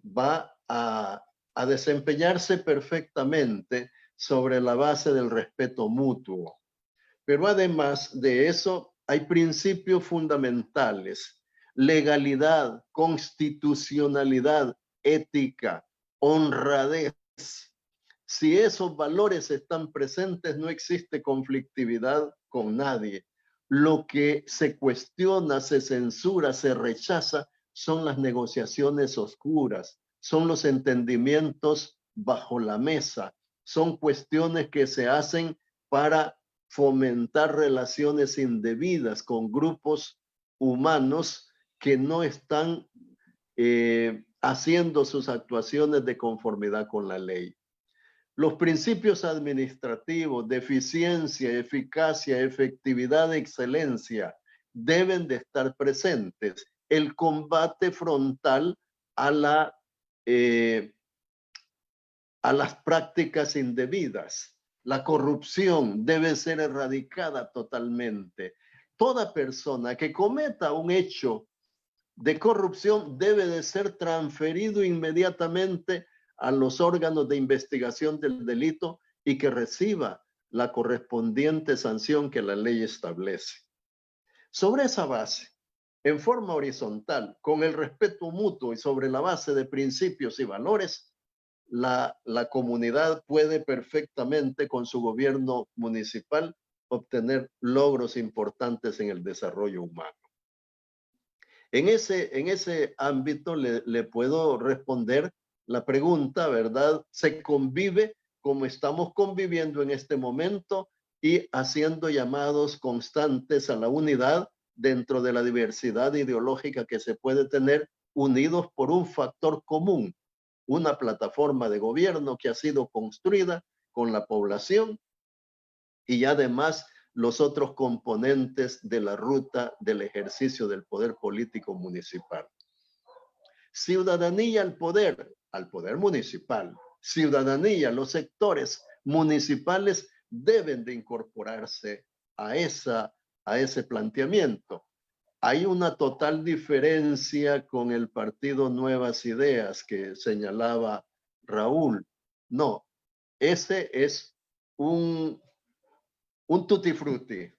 va a desempeñarse perfectamente sobre la base del respeto mutuo. Pero además de eso, hay principios fundamentales: legalidad, constitucionalidad, ética, honradez. Si esos valores están presentes, no existe conflictividad con nadie. Lo que se cuestiona, se censura, se rechaza son las negociaciones oscuras, son los entendimientos bajo la mesa, son cuestiones que se hacen para fomentar relaciones indebidas con grupos humanos que no están haciendo sus actuaciones de conformidad con la ley. Los principios administrativos de eficiencia, eficacia, efectividad, excelencia deben de estar presentes. El combate frontal a las prácticas indebidas. La corrupción debe ser erradicada totalmente. Toda persona que cometa un hecho de corrupción debe de ser transferido inmediatamente a los órganos de investigación del delito y que reciba la correspondiente sanción que la ley establece. Sobre esa base, en forma horizontal, con el respeto mutuo y sobre la base de principios y valores, la comunidad puede perfectamente con su gobierno municipal obtener logros importantes en el desarrollo humano. En ese ámbito le puedo responder la pregunta, ¿verdad? Se convive como estamos conviviendo en este momento y haciendo llamados constantes a la unidad dentro de la diversidad ideológica que se puede tener, unidos por un factor común, una plataforma de gobierno que ha sido construida con la población y además los otros componentes de la ruta del ejercicio del poder político municipal. Ciudadanía al poder municipal. Ciudadanía, los sectores municipales deben de incorporarse a ese planteamiento. Hay una total diferencia con el partido Nuevas Ideas que señalaba Raúl. No, ese es un tutti frutti.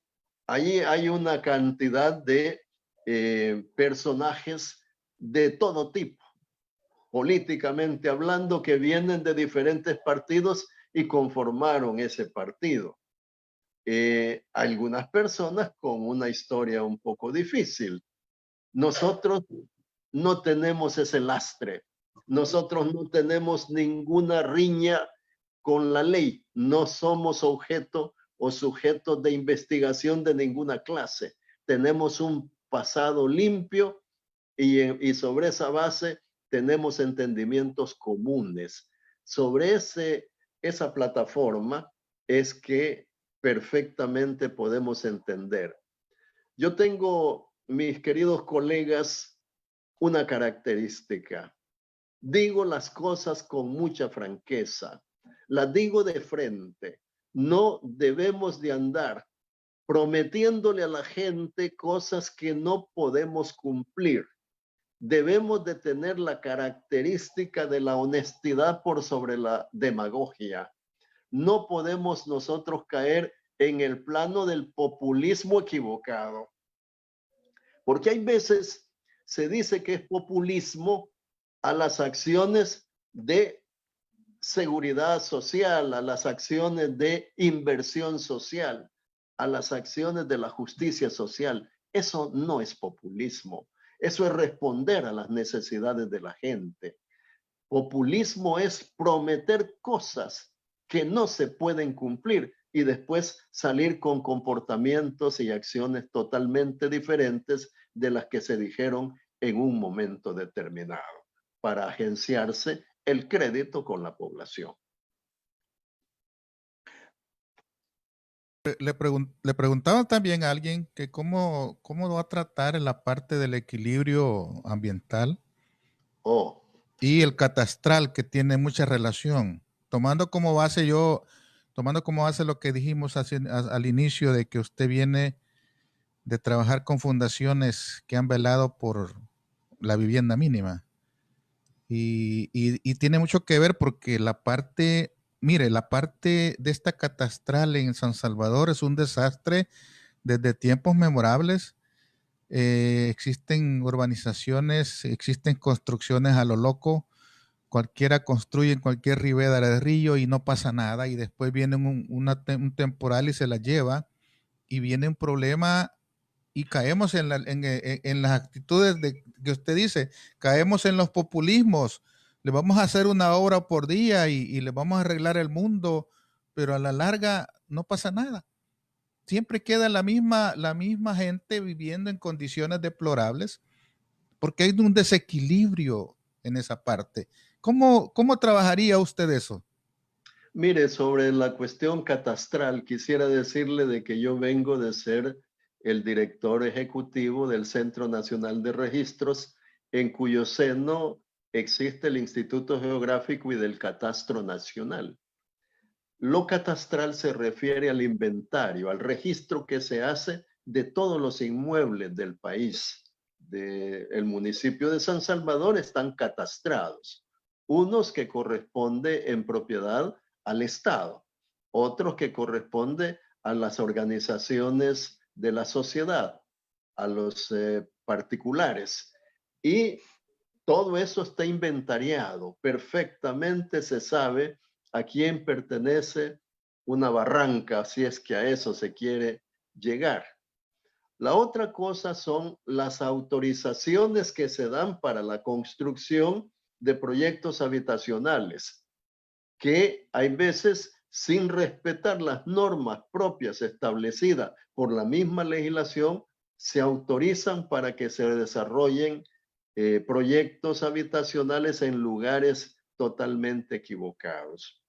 Allí hay una cantidad de personajes de todo tipo, políticamente hablando, que vienen de diferentes partidos y conformaron ese partido. Algunas personas con una historia un poco difícil. Nosotros no tenemos ese lastre. Nosotros no tenemos ninguna riña con la ley. No somos objeto o sujetos de investigación de ninguna clase. Tenemos un pasado limpio y sobre esa base tenemos entendimientos comunes. Sobre esa plataforma es que perfectamente podemos entender. Yo tengo, mis queridos colegas, una característica. Digo las cosas con mucha franqueza. Las digo de frente. No debemos de andar prometiéndole a la gente cosas que no podemos cumplir. Debemos de tener la característica de la honestidad por sobre la demagogia. No podemos nosotros caer en el plano del populismo equivocado. Porque hay veces se dice que es populismo a las acciones de seguridad social, a las acciones de inversión social, a las acciones de la justicia social. Eso no es populismo. Eso es responder a las necesidades de la gente. Populismo es prometer cosas que no se pueden cumplir y después salir con comportamientos y acciones totalmente diferentes de las que se dijeron en un momento determinado, para agenciarse el crédito con la población.
Le preguntaba también a alguien que cómo va a tratar en la parte del equilibrio ambiental y el catastral, que tiene mucha relación. Tomando como base lo que dijimos al inicio, de que usted viene de trabajar con fundaciones que han velado por la vivienda mínima. Y tiene mucho que ver porque la parte de esta catastral en San Salvador es un desastre desde tiempos memorables. Existen urbanizaciones, existen construcciones a lo loco. Cualquiera construye en cualquier ribera de río y no pasa nada. Y después viene un temporal y se la lleva. Y viene un problema y caemos en las actitudes que usted dice, caemos en los populismos. Le vamos a hacer una obra por día y le vamos a arreglar el mundo, pero a la larga no pasa nada. Siempre queda la misma gente viviendo en condiciones deplorables porque hay un desequilibrio en esa parte. ¿Cómo trabajaría usted eso?
Mire, sobre la cuestión catastral, quisiera decirle de que yo vengo de ser el director ejecutivo del Centro Nacional de Registros, en cuyo seno existe el Instituto Geográfico y del Catastro Nacional. Lo catastral se refiere al inventario, al registro que se hace de todos los inmuebles del país. El municipio de San Salvador están catastrados, unos que corresponde en propiedad al Estado otros que corresponde a las organizaciones de la sociedad, a los particulares. Y todo eso está inventariado. Perfectamente se sabe a quién pertenece una barranca, si es que a eso se quiere llegar. La otra cosa son las autorizaciones que se dan para la construcción de proyectos habitacionales, que hay veces, sin respetar las normas propias establecidas por la misma legislación, se autorizan para que se desarrollen proyectos habitacionales en lugares totalmente equivocados.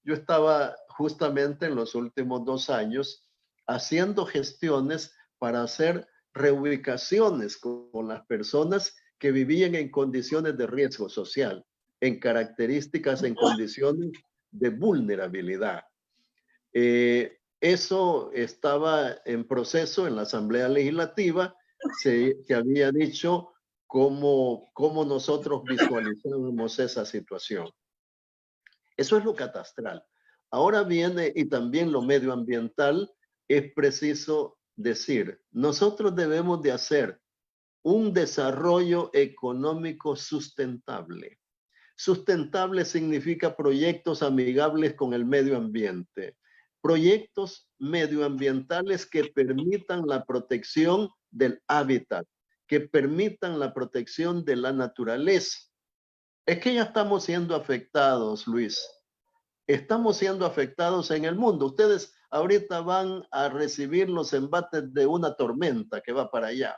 Yo estaba justamente en los últimos 2 años haciendo gestiones para hacer reubicaciones con las personas que vivían en condiciones de riesgo social, en características, en condiciones de vulnerabilidad. Eso estaba en proceso en la Asamblea Legislativa. Se había dicho cómo nosotros visualizábamos esa situación. Eso es lo catastral. Ahora viene, y también lo medioambiental, es preciso decir, nosotros debemos de hacer un desarrollo económico sustentable. Sustentable significa proyectos amigables con el medio ambiente, proyectos medioambientales que permitan la protección del hábitat, que permitan la protección de la naturaleza. Es que ya estamos siendo afectados, Luis. Estamos siendo afectados en el mundo. Ustedes ahorita van a recibir los embates de una tormenta que va para allá.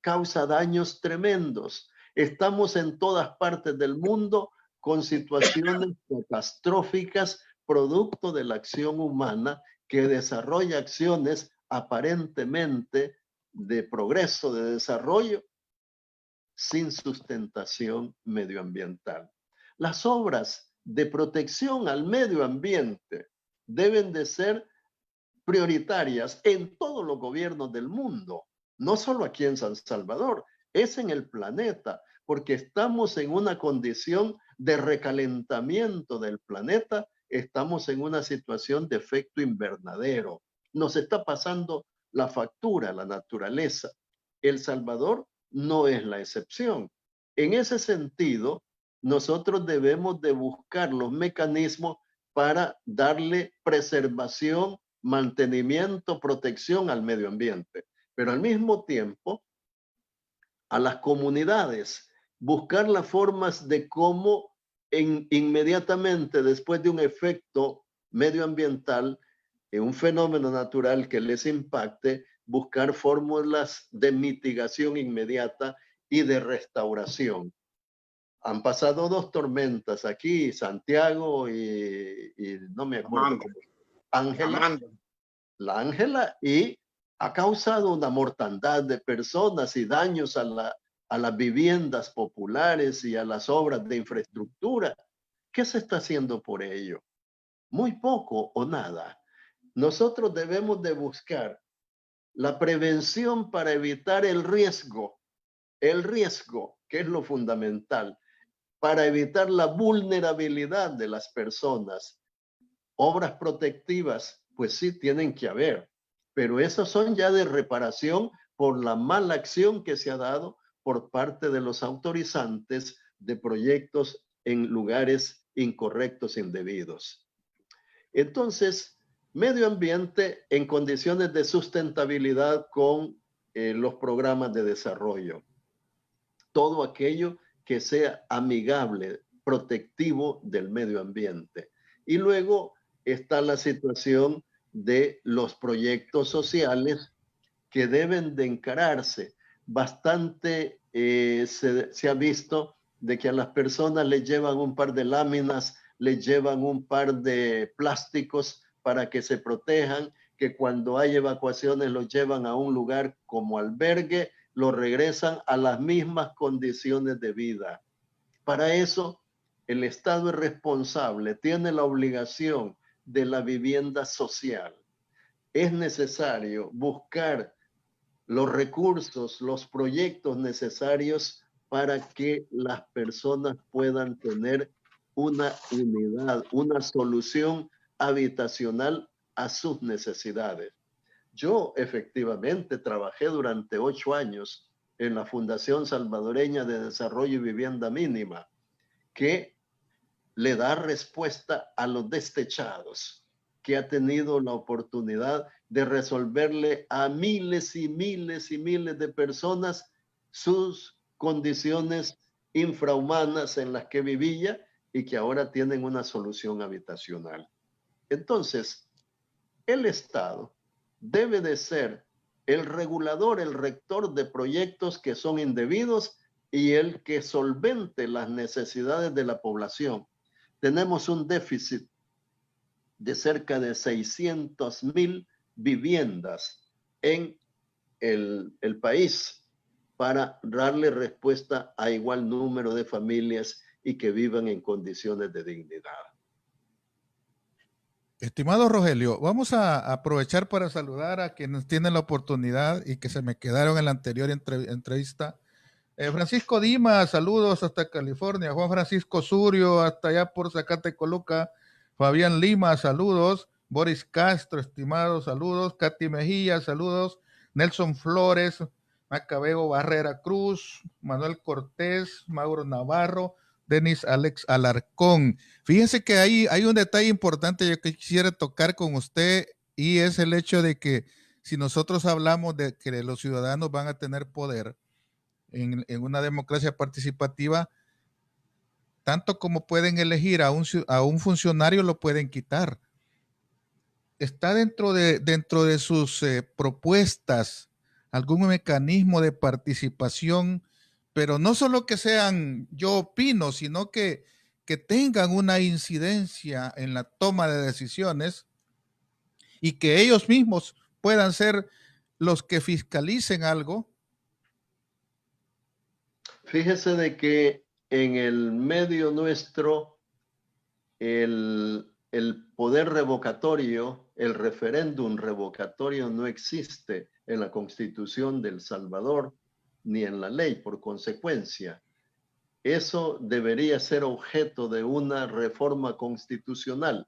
Causa daños tremendos. Estamos en todas partes del mundo con situaciones catastróficas producto de la acción humana que desarrolla acciones aparentemente de progreso, de desarrollo, sin sustentación medioambiental. Las obras de protección al medio ambiente deben de ser prioritarias en todos los gobiernos del mundo, no solo aquí en San Salvador, es en el planeta, porque estamos en una condición de recalentamiento del planeta, estamos en una situación de efecto invernadero. Nos está pasando la factura, la naturaleza. El Salvador no es la excepción. En ese sentido, nosotros debemos de buscar los mecanismos para darle preservación, mantenimiento, protección al medio ambiente, pero al mismo tiempo a las comunidades, buscar las formas de cómo inmediatamente después de un efecto medioambiental, un fenómeno natural que les impacte, buscar fórmulas de mitigación inmediata y de restauración. Han pasado 2 tormentas aquí, Santiago y no me acuerdo cómo. Ángela, la Ángela, y ha causado una mortandad de personas y daños a las viviendas populares y a las obras de infraestructura. ¿Qué se está haciendo por ello? Muy poco o nada. Nosotros debemos de buscar la prevención para evitar el riesgo, que es lo fundamental, para evitar la vulnerabilidad de las personas. Obras protectivas, pues sí tienen que haber, pero esas son ya de reparación por la mala acción que se ha dado por parte de los autorizantes de proyectos en lugares incorrectos, indebidos. Entonces, medio ambiente en condiciones de sustentabilidad con los programas de desarrollo. Todo aquello que sea amigable, protectivo del medio ambiente. Y luego está la situación de los proyectos sociales que deben de encararse. Bastante se ha visto de que a las personas les llevan un par de láminas, les llevan un par de plásticos para que se protejan, que cuando hay evacuaciones los llevan a un lugar como albergue, los regresan a las mismas condiciones de vida. Para eso, el Estado es responsable, tiene la obligación de la vivienda social. Es necesario buscar los recursos, los proyectos necesarios para que las personas puedan tener una unidad, una solución habitacional a sus necesidades. Yo efectivamente trabajé durante 8 años en la Fundación Salvadoreña de Desarrollo y Vivienda Mínima, que le da respuesta a los destechados, que ha tenido la oportunidad de resolverle a miles y miles y miles de personas sus condiciones infrahumanas en las que vivía y que ahora tienen una solución habitacional. Entonces, el Estado debe de ser el regulador, el rector de proyectos que son indebidos y el que solvente las necesidades de la población. Tenemos un déficit de cerca de 600,000 viviendas en el país para darle respuesta a igual número de familias y que vivan en condiciones de dignidad.
Estimado Rogelio, vamos a aprovechar para saludar a quienes tienen la oportunidad y que se me quedaron en la anterior entrevista. Francisco Dimas, saludos hasta California. Juan Francisco Surio, hasta allá por Zacatecoluca. Fabián Lima, saludos. Boris Castro, estimado, saludos. Katy Mejía, saludos. Nelson Flores, Macabeo Barrera Cruz, Manuel Cortés, Mauro Navarro, Denis Alex Alarcón. Fíjense que hay un detalle importante yo que quisiera tocar con usted y es el hecho de que si nosotros hablamos de que los ciudadanos van a tener poder en una democracia participativa, tanto como pueden elegir a un funcionario, lo pueden quitar. ¿Está dentro de sus propuestas algún mecanismo de participación, pero no solo que sean yo opino, sino que tengan una incidencia en la toma de decisiones y que ellos mismos puedan ser los que fiscalicen algo?
Fíjese de que en el medio nuestro el poder revocatorio, el referéndum revocatorio no existe en la Constitución de El Salvador ni en la ley. Por consecuencia, eso debería ser objeto de una reforma constitucional,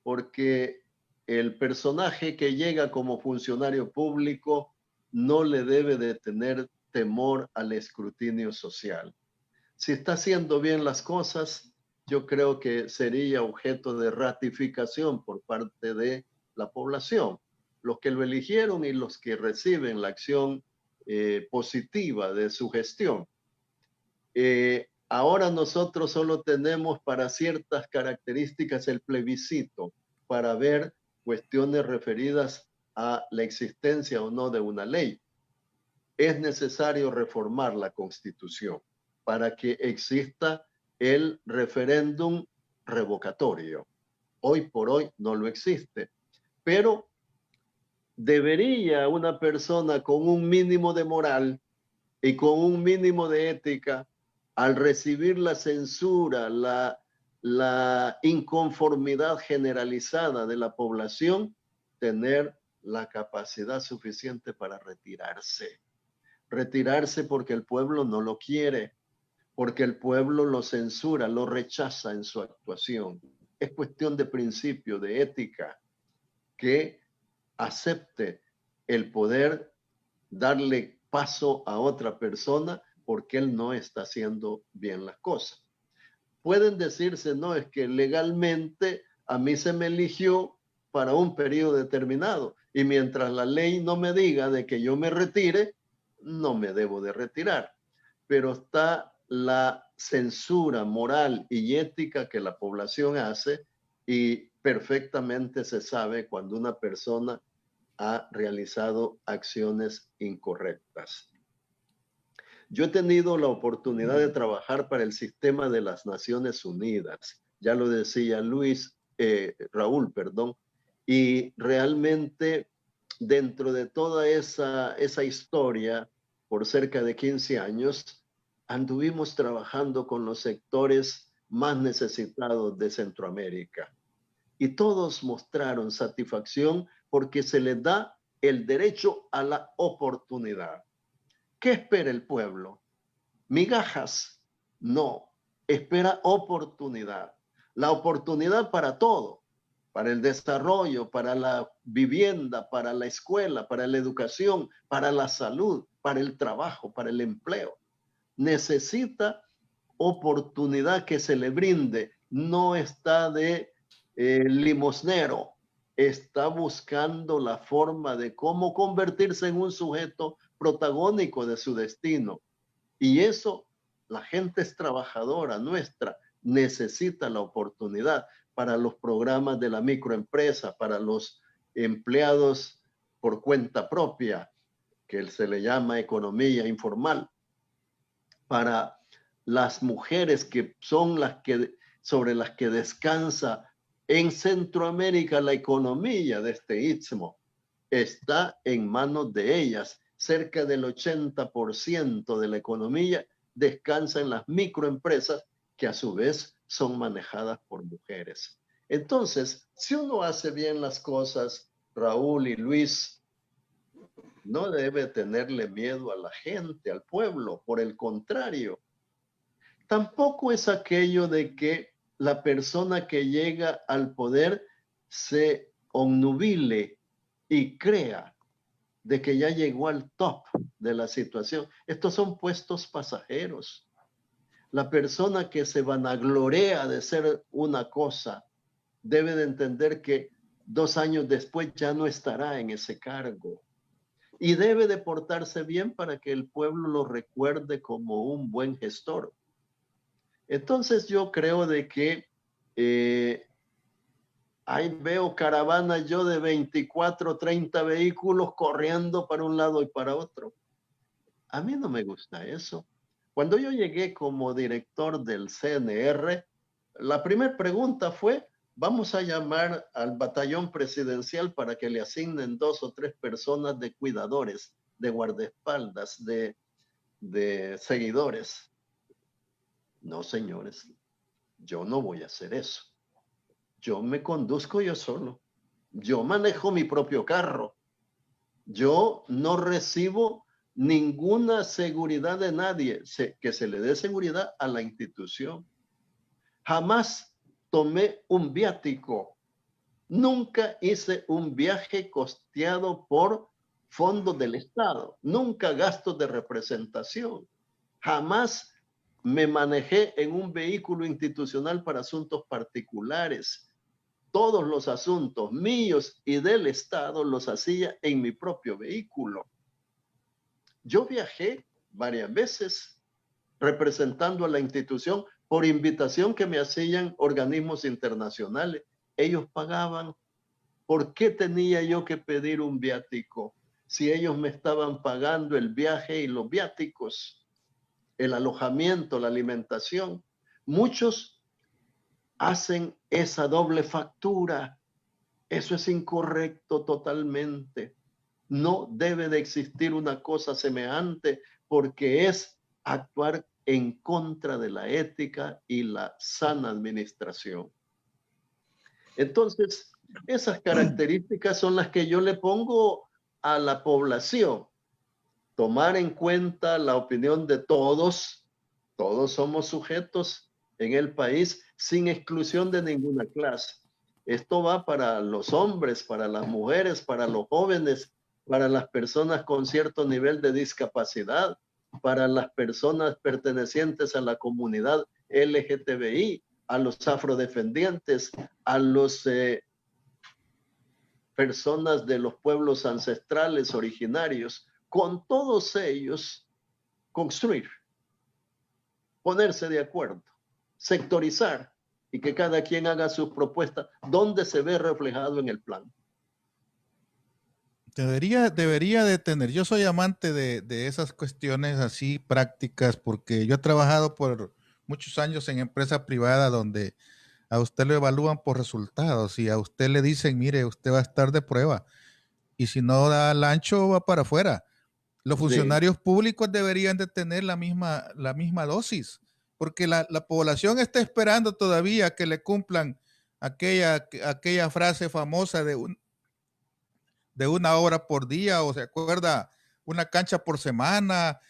porque el personaje que llega como funcionario público no le debe de tener temor al escrutinio social. Si está haciendo bien las cosas, yo creo que sería objeto de ratificación por parte de la población, los que lo eligieron y los que reciben la acción positiva de su gestión. Ahora nosotros solo tenemos para ciertas características el plebiscito para ver cuestiones referidas a la existencia o no de una ley. Es necesario reformar la Constitución para que exista el referéndum revocatorio. Hoy por hoy no lo existe, pero debería una persona con un mínimo de moral y con un mínimo de ética, al recibir la censura, la inconformidad generalizada de la población, tener la capacidad suficiente para retirarse. Retirarse porque el pueblo no lo quiere, porque el pueblo lo censura, lo rechaza en su actuación. Es cuestión de principio, de ética, que acepte el poder darle paso a otra persona porque él no está haciendo bien las cosas. Pueden decirse, no, es que legalmente a mí se me eligió para un periodo determinado y mientras la ley no me diga de que yo me retire, no me debo de retirar. Pero está la censura moral y ética que la población hace y perfectamente se sabe cuando una persona ha realizado acciones incorrectas. Yo he tenido la oportunidad de trabajar para el sistema de las Naciones Unidas, ya lo decía Raúl, y realmente dentro de toda esa historia, por cerca de 15 años, anduvimos trabajando con los sectores más necesitados de Centroamérica. Y todos mostraron satisfacción porque se les da el derecho a la oportunidad. ¿Qué espera el pueblo? ¿Migajas? No, espera oportunidad. La oportunidad para todo. para el desarrollo, para la vivienda, para la escuela, para la educación, para la salud, para el trabajo, para el empleo. Necesita oportunidad que se le brinde. No está de limosnero, está buscando la forma de cómo convertirse en un sujeto protagónico de su destino. Y eso, la gente es trabajadora nuestra, necesita la oportunidad para los programas de la microempresa, para los empleados por cuenta propia, que se le llama economía informal, para las mujeres que son sobre las que descansa en Centroamérica la economía de este istmo. Está en manos de ellas. Cerca del 80% de la economía descansa en las microempresas que a su vez son manejadas por mujeres. Entonces, si uno hace bien las cosas, Raúl y Luis, no debe tenerle miedo a la gente, al pueblo. Por el contrario, tampoco es aquello de que la persona que llega al poder se obnubile y crea de que ya llegó al top de la situación. Estos son puestos pasajeros. La persona que se vanaglorea de ser una cosa debe de entender que 2 años después ya no estará en ese cargo. Y debe de portarse bien para que el pueblo lo recuerde como un buen gestor. Entonces yo creo de que ahí veo caravanas yo de 24, 30 vehículos corriendo para un lado y para otro. A mí no me gusta eso. Cuando yo llegué como director del CNR, la primera pregunta fue, vamos a llamar al batallón presidencial para que le asignen 2 o 3 personas de cuidadores, de guardaespaldas, de seguidores. No, señores, yo no voy a hacer eso. Yo me conduzco yo solo. Yo manejo mi propio carro. Yo no recibo ninguna seguridad de nadie, que se le dé seguridad a la institución. Jamás tomé un viático. Nunca hice un viaje costeado por fondos del Estado. Nunca gastos de representación. Jamás me manejé en un vehículo institucional para asuntos particulares. Todos los asuntos míos y del Estado los hacía en mi propio vehículo. Yo viajé varias veces representando a la institución por invitación que me hacían organismos internacionales. Ellos pagaban. ¿Por qué tenía yo que pedir un viático si ellos me estaban pagando el viaje y los viáticos, el alojamiento, la alimentación? Muchos hacen esa doble factura. Eso es incorrecto totalmente. No debe de existir una cosa semejante porque es actuar en contra de la ética y la sana administración. Entonces, esas características son las que yo le pongo a la población. Tomar en cuenta la opinión de todos. Todos somos sujetos en el país sin exclusión de ninguna clase. Esto va para los hombres, para las mujeres, para los jóvenes, para las personas con cierto nivel de discapacidad, para las personas pertenecientes a la comunidad LGTBI, a los afrodescendientes, a los personas de los pueblos ancestrales originarios, con todos ellos construir, ponerse de acuerdo, sectorizar y que cada quien haga sus propuestas donde se ve reflejado en el plan.
Debería de tener, yo soy amante de esas cuestiones así prácticas porque yo he trabajado por muchos años en empresa privada donde a usted lo evalúan por resultados y a usted le dicen, mire, usted va a estar de prueba y si no da el ancho va para afuera. Los funcionarios públicos deberían de tener la misma dosis porque la población está esperando todavía que le cumplan aquella frase famosa de una hora por día, o se acuerda, una cancha por semana,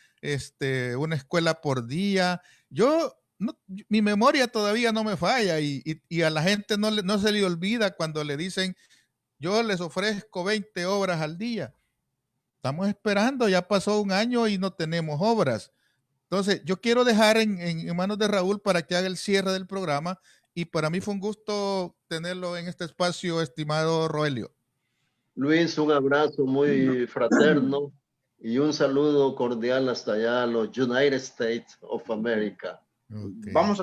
una escuela por día. Yo mi memoria todavía no me falla y a la gente no se le olvida cuando le dicen, yo les ofrezco 20 obras al día. Estamos esperando, ya pasó un año y no tenemos obras. Entonces, yo quiero dejar en manos de Raúl para que haga el cierre del programa y para mí fue un gusto tenerlo en este espacio, estimado Roelio.
Luis, un abrazo muy fraterno y un saludo cordial hasta allá a los United States of America.
Okay.
Vamos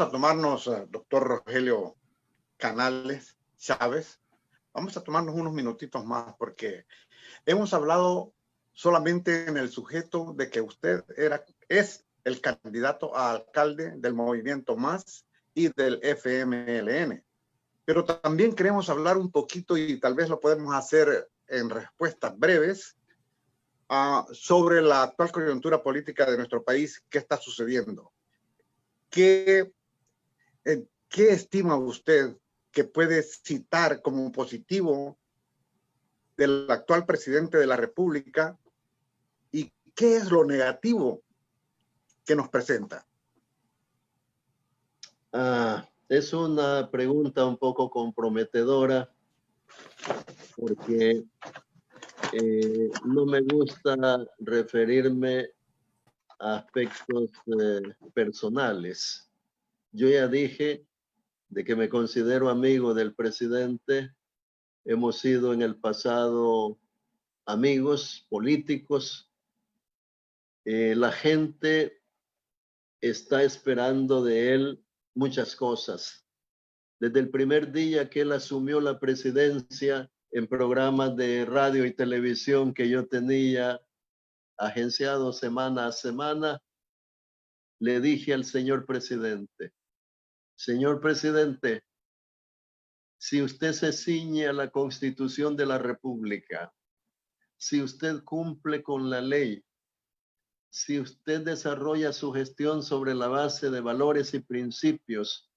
a tomarnos, doctor Rogelio Canales Chávez, vamos a tomarnos unos minutitos más porque hemos hablado solamente en el sujeto de que usted es el candidato a alcalde del Movimiento Más y del FMLN. Pero también queremos hablar un poquito, y tal vez lo podemos hacer en respuestas breves, sobre la actual coyuntura política de nuestro país. ¿Qué está sucediendo? ¿Qué estima usted que puede citar como positivo del actual presidente de la República y qué es lo negativo que nos presenta?
Es una pregunta un poco comprometedora porque no me gusta referirme a aspectos personales. Yo ya dije de que me considero amigo del presidente. Hemos sido en el pasado amigos políticos. La gente está esperando de él muchas cosas. Desde el primer día que él asumió la presidencia, en programas de radio y televisión que yo tenía agenciado semana a semana, le dije al señor presidente, si usted se ciñe a la Constitución de la República, si usted cumple con la ley, si usted desarrolla su gestión sobre la base de valores y principios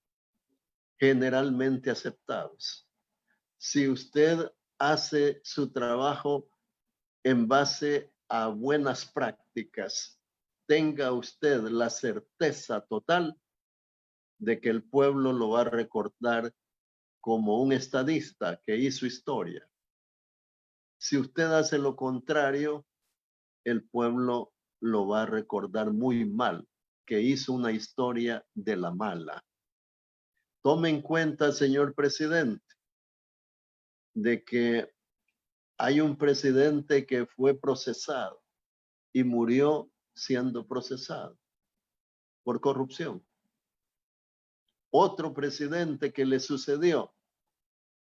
generalmente aceptados, si usted hace su trabajo en base a buenas prácticas, tenga usted la certeza total de que el pueblo lo va a recordar como un estadista que hizo historia. Si usted hace lo contrario, el pueblo lo va a recordar muy mal, que hizo una historia de la mala. Tome en cuenta, señor presidente, de que hay un presidente que fue procesado y murió siendo procesado por corrupción. Otro presidente que le sucedió,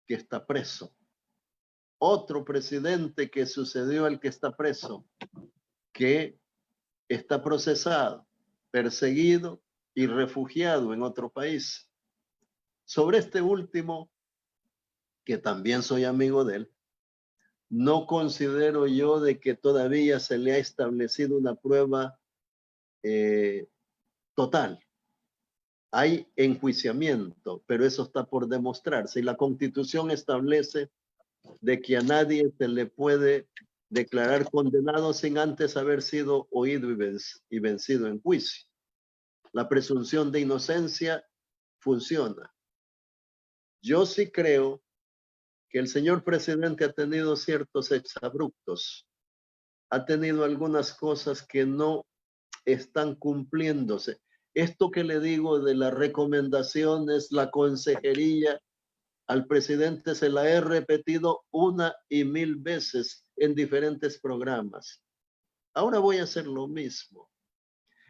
que está preso. Otro presidente que sucedió al que está preso, que está procesado, perseguido y refugiado en otro país. Sobre este último, que también soy amigo de él, no considero yo de que todavía se le ha establecido una prueba total. Hay enjuiciamiento, pero eso está por demostrarse. Y la Constitución establece de que a nadie se le puede declarar condenado sin antes haber sido oído y vencido en juicio. La presunción de inocencia funciona. Yo sí creo que el señor presidente ha tenido ciertos exabruptos, ha tenido algunas cosas que no están cumpliéndose. Esto que le digo de las recomendaciones, la consejería, al presidente se la he repetido 1 y 1000 veces en diferentes programas. Ahora voy a hacer lo mismo.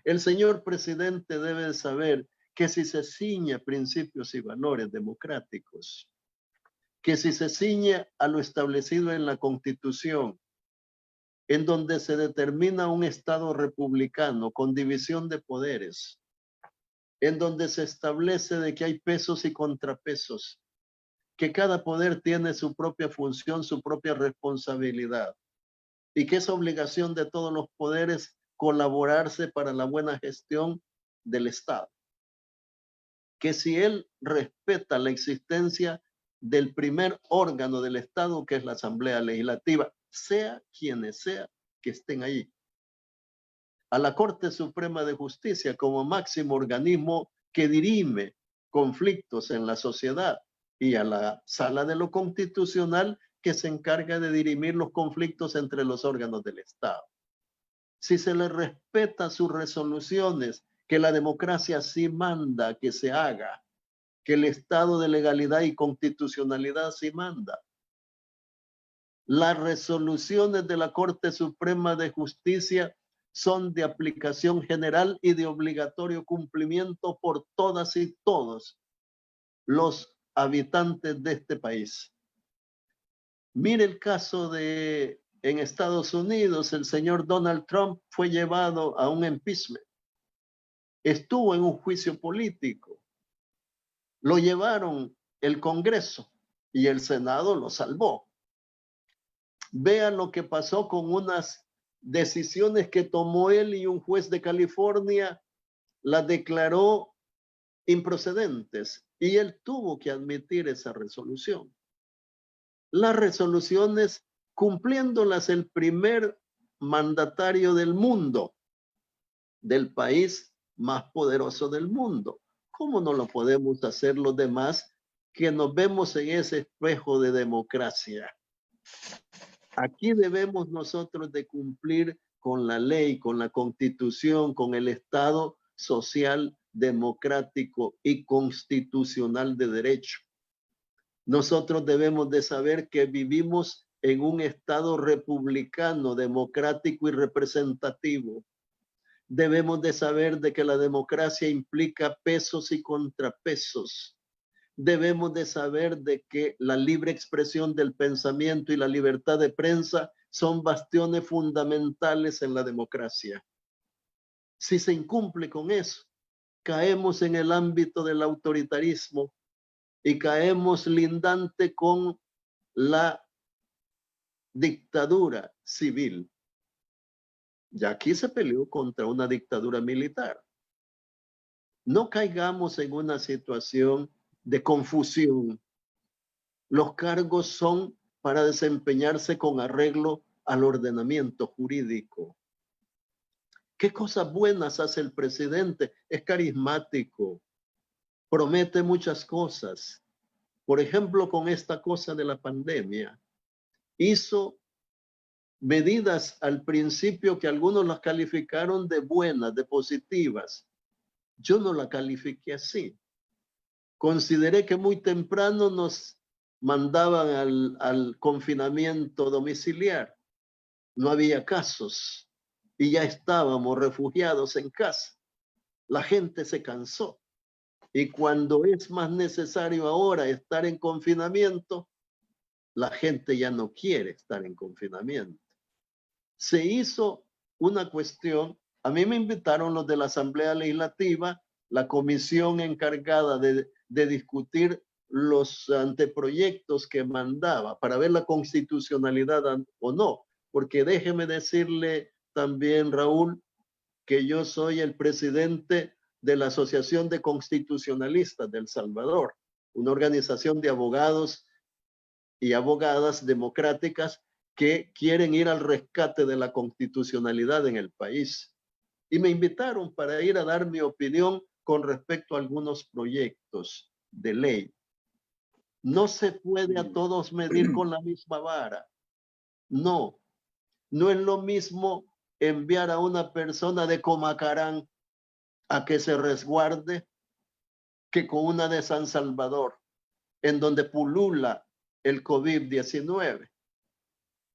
El señor presidente debe saber que si se ciñe a principios y valores democráticos, que si se ciñe a lo establecido en la Constitución, en donde se determina un Estado republicano con división de poderes, en donde se establece de que hay pesos y contrapesos, que cada poder tiene su propia función, su propia responsabilidad, y que es obligación de todos los poderes colaborarse para la buena gestión del Estado. Que si él respeta la existencia del primer órgano del Estado, que es la Asamblea Legislativa, sea quienes sea que estén ahí. a la Corte Suprema de Justicia como máximo organismo que dirime conflictos en la sociedad y a la Sala de lo Constitucional que se encarga de dirimir los conflictos entre los órganos del Estado. Si se le respeta sus resoluciones, que la democracia sí manda que se haga, que el Estado de legalidad y constitucionalidad sí manda. Las resoluciones de la Corte Suprema de Justicia son de aplicación general y de obligatorio cumplimiento por todas y todos los habitantes de este país. Mire el caso de en Estados Unidos, el señor Donald Trump fue llevado a un impeachment. Estuvo en un juicio político. Lo llevaron el Congreso y el Senado lo salvó. Vean lo que pasó con unas decisiones que tomó él y un juez de California las declaró improcedentes y él tuvo que admitir esa resolución. Las resoluciones cumpliéndolas el primer mandatario del mundo, del país más poderoso del mundo. ¿Cómo no lo podemos hacer los demás que nos vemos en ese espejo de democracia? Aquí debemos nosotros de cumplir con la ley, con la Constitución, con el Estado social, democrático y constitucional de derecho. Nosotros debemos de saber que vivimos en un Estado republicano, democrático y representativo. Debemos de saber de que la democracia implica pesos y contrapesos. Debemos de saber de que la libre expresión del pensamiento y la libertad de prensa son bastiones fundamentales en la democracia. Si se incumple con eso, caemos en el ámbito del autoritarismo y caemos lindante con la dictadura civil. Y aquí se peleó contra una dictadura militar. No caigamos en una situación de confusión. Los cargos son para desempeñarse con arreglo al ordenamiento jurídico. ¿Qué cosas buenas hace el presidente? Es carismático, promete muchas cosas. Por ejemplo, con esta cosa de la pandemia, hizo medidas al principio que algunos las calificaron de buenas, de positivas. Yo no la califiqué así. Consideré que muy temprano nos mandaban al confinamiento domiciliar. No había casos y ya estábamos refugiados en casa. La gente se cansó y cuando es más necesario ahora estar en confinamiento, la gente ya no quiere estar en confinamiento. Se hizo una cuestión, a mí me invitaron los de la Asamblea Legislativa, la comisión encargada de discutir los anteproyectos que mandaba para ver la constitucionalidad o no, porque déjeme decirle también, Raúl, que yo soy el presidente de la Asociación de Constitucionalistas de El Salvador, una organización de abogados y abogadas democráticas que quieren ir al rescate de la constitucionalidad en el país. Y me invitaron para ir a dar mi opinión con respecto a algunos proyectos de ley. No se puede a todos medir con la misma vara. No, no es lo mismo enviar a una persona de Comacarán a que se resguarde que con una de San Salvador, en donde pulula el COVID-19.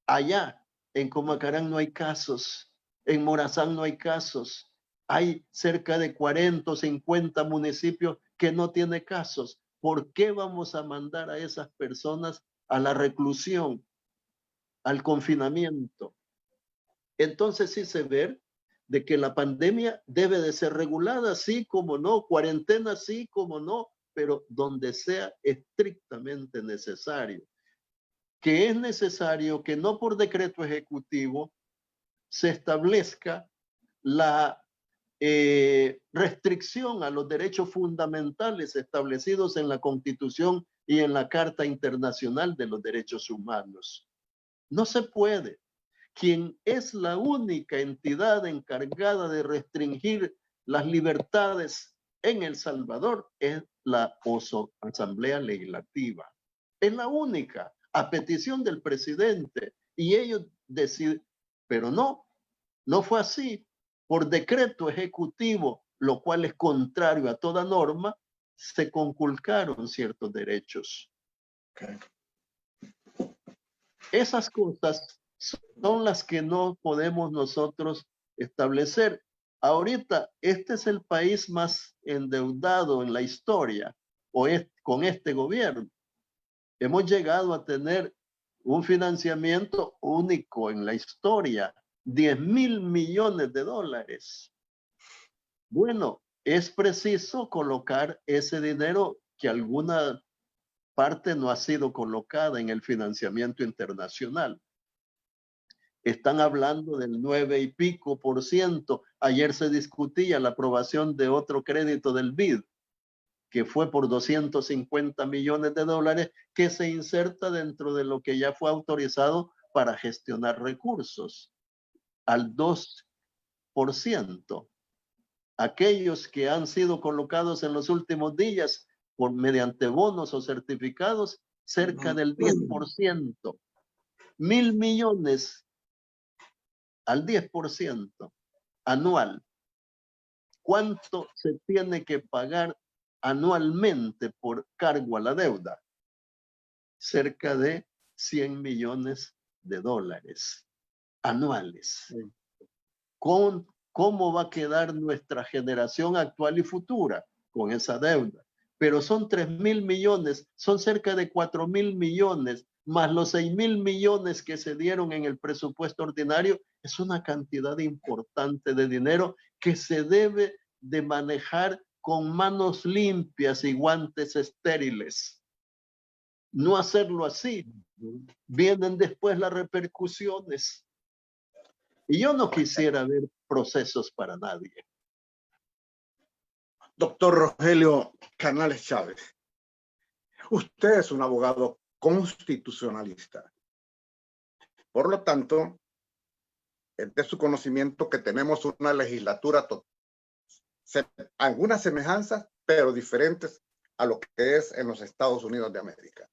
Allá en Comacarán no hay casos, en Morazán no hay casos. Hay cerca de 40 o 50 municipios que no tienen casos. ¿Por qué vamos a mandar a esas personas a la reclusión, al confinamiento? Entonces sí se ve de que la pandemia debe de ser regulada, sí como no, cuarentena, sí como no, pero donde sea estrictamente necesario. Que es necesario que no por decreto ejecutivo se establezca la restricción a los derechos fundamentales establecidos en la Constitución y en la Carta Internacional de los Derechos Humanos. No se puede. quien es la única entidad encargada de restringir las libertades en El Salvador, es la Asamblea Legislativa. Es la única, a petición del presidente. Y ellos deciden, pero no fue así. Por decreto ejecutivo, lo cual es contrario a toda norma, se conculcaron ciertos derechos.
Okay.
Esas cosas son las que no podemos nosotros establecer. Ahorita, este es el país más endeudado en la historia, con este gobierno. Hemos llegado a tener un financiamiento único en la historia, 10,000 millones de dólares. Bueno, es preciso colocar ese dinero que alguna parte no ha sido colocada en el financiamiento internacional. Están hablando del 9 y pico %. Ayer se discutía la aprobación de otro crédito del BID, que fue por 250 millones de dólares, que se inserta dentro de lo que ya fue autorizado para gestionar recursos, al 2%. Aquellos que han sido colocados en los últimos días mediante bonos o certificados, cerca del 10%. 1,000 millones al 10% anual. ¿Cuánto se tiene que pagar anualmente por cargo a la deuda? Cerca de 100 millones de dólares anuales. ¿Cómo va a quedar nuestra generación actual y futura con esa deuda? Pero son 3,000 millones, son cerca de 4,000 millones, más los 6,000 millones que se dieron en el presupuesto ordinario. Es una cantidad importante de dinero que se debe de manejar con manos limpias y guantes estériles. No hacerlo así, vienen después las repercusiones. Y yo no quisiera ver procesos para nadie.
Doctor Rogelio Canales Chávez, usted es un abogado constitucionalista. Por lo tanto, es de su conocimiento que tenemos una legislatura, algunas semejanzas, pero diferentes a lo que es en los Estados Unidos de América.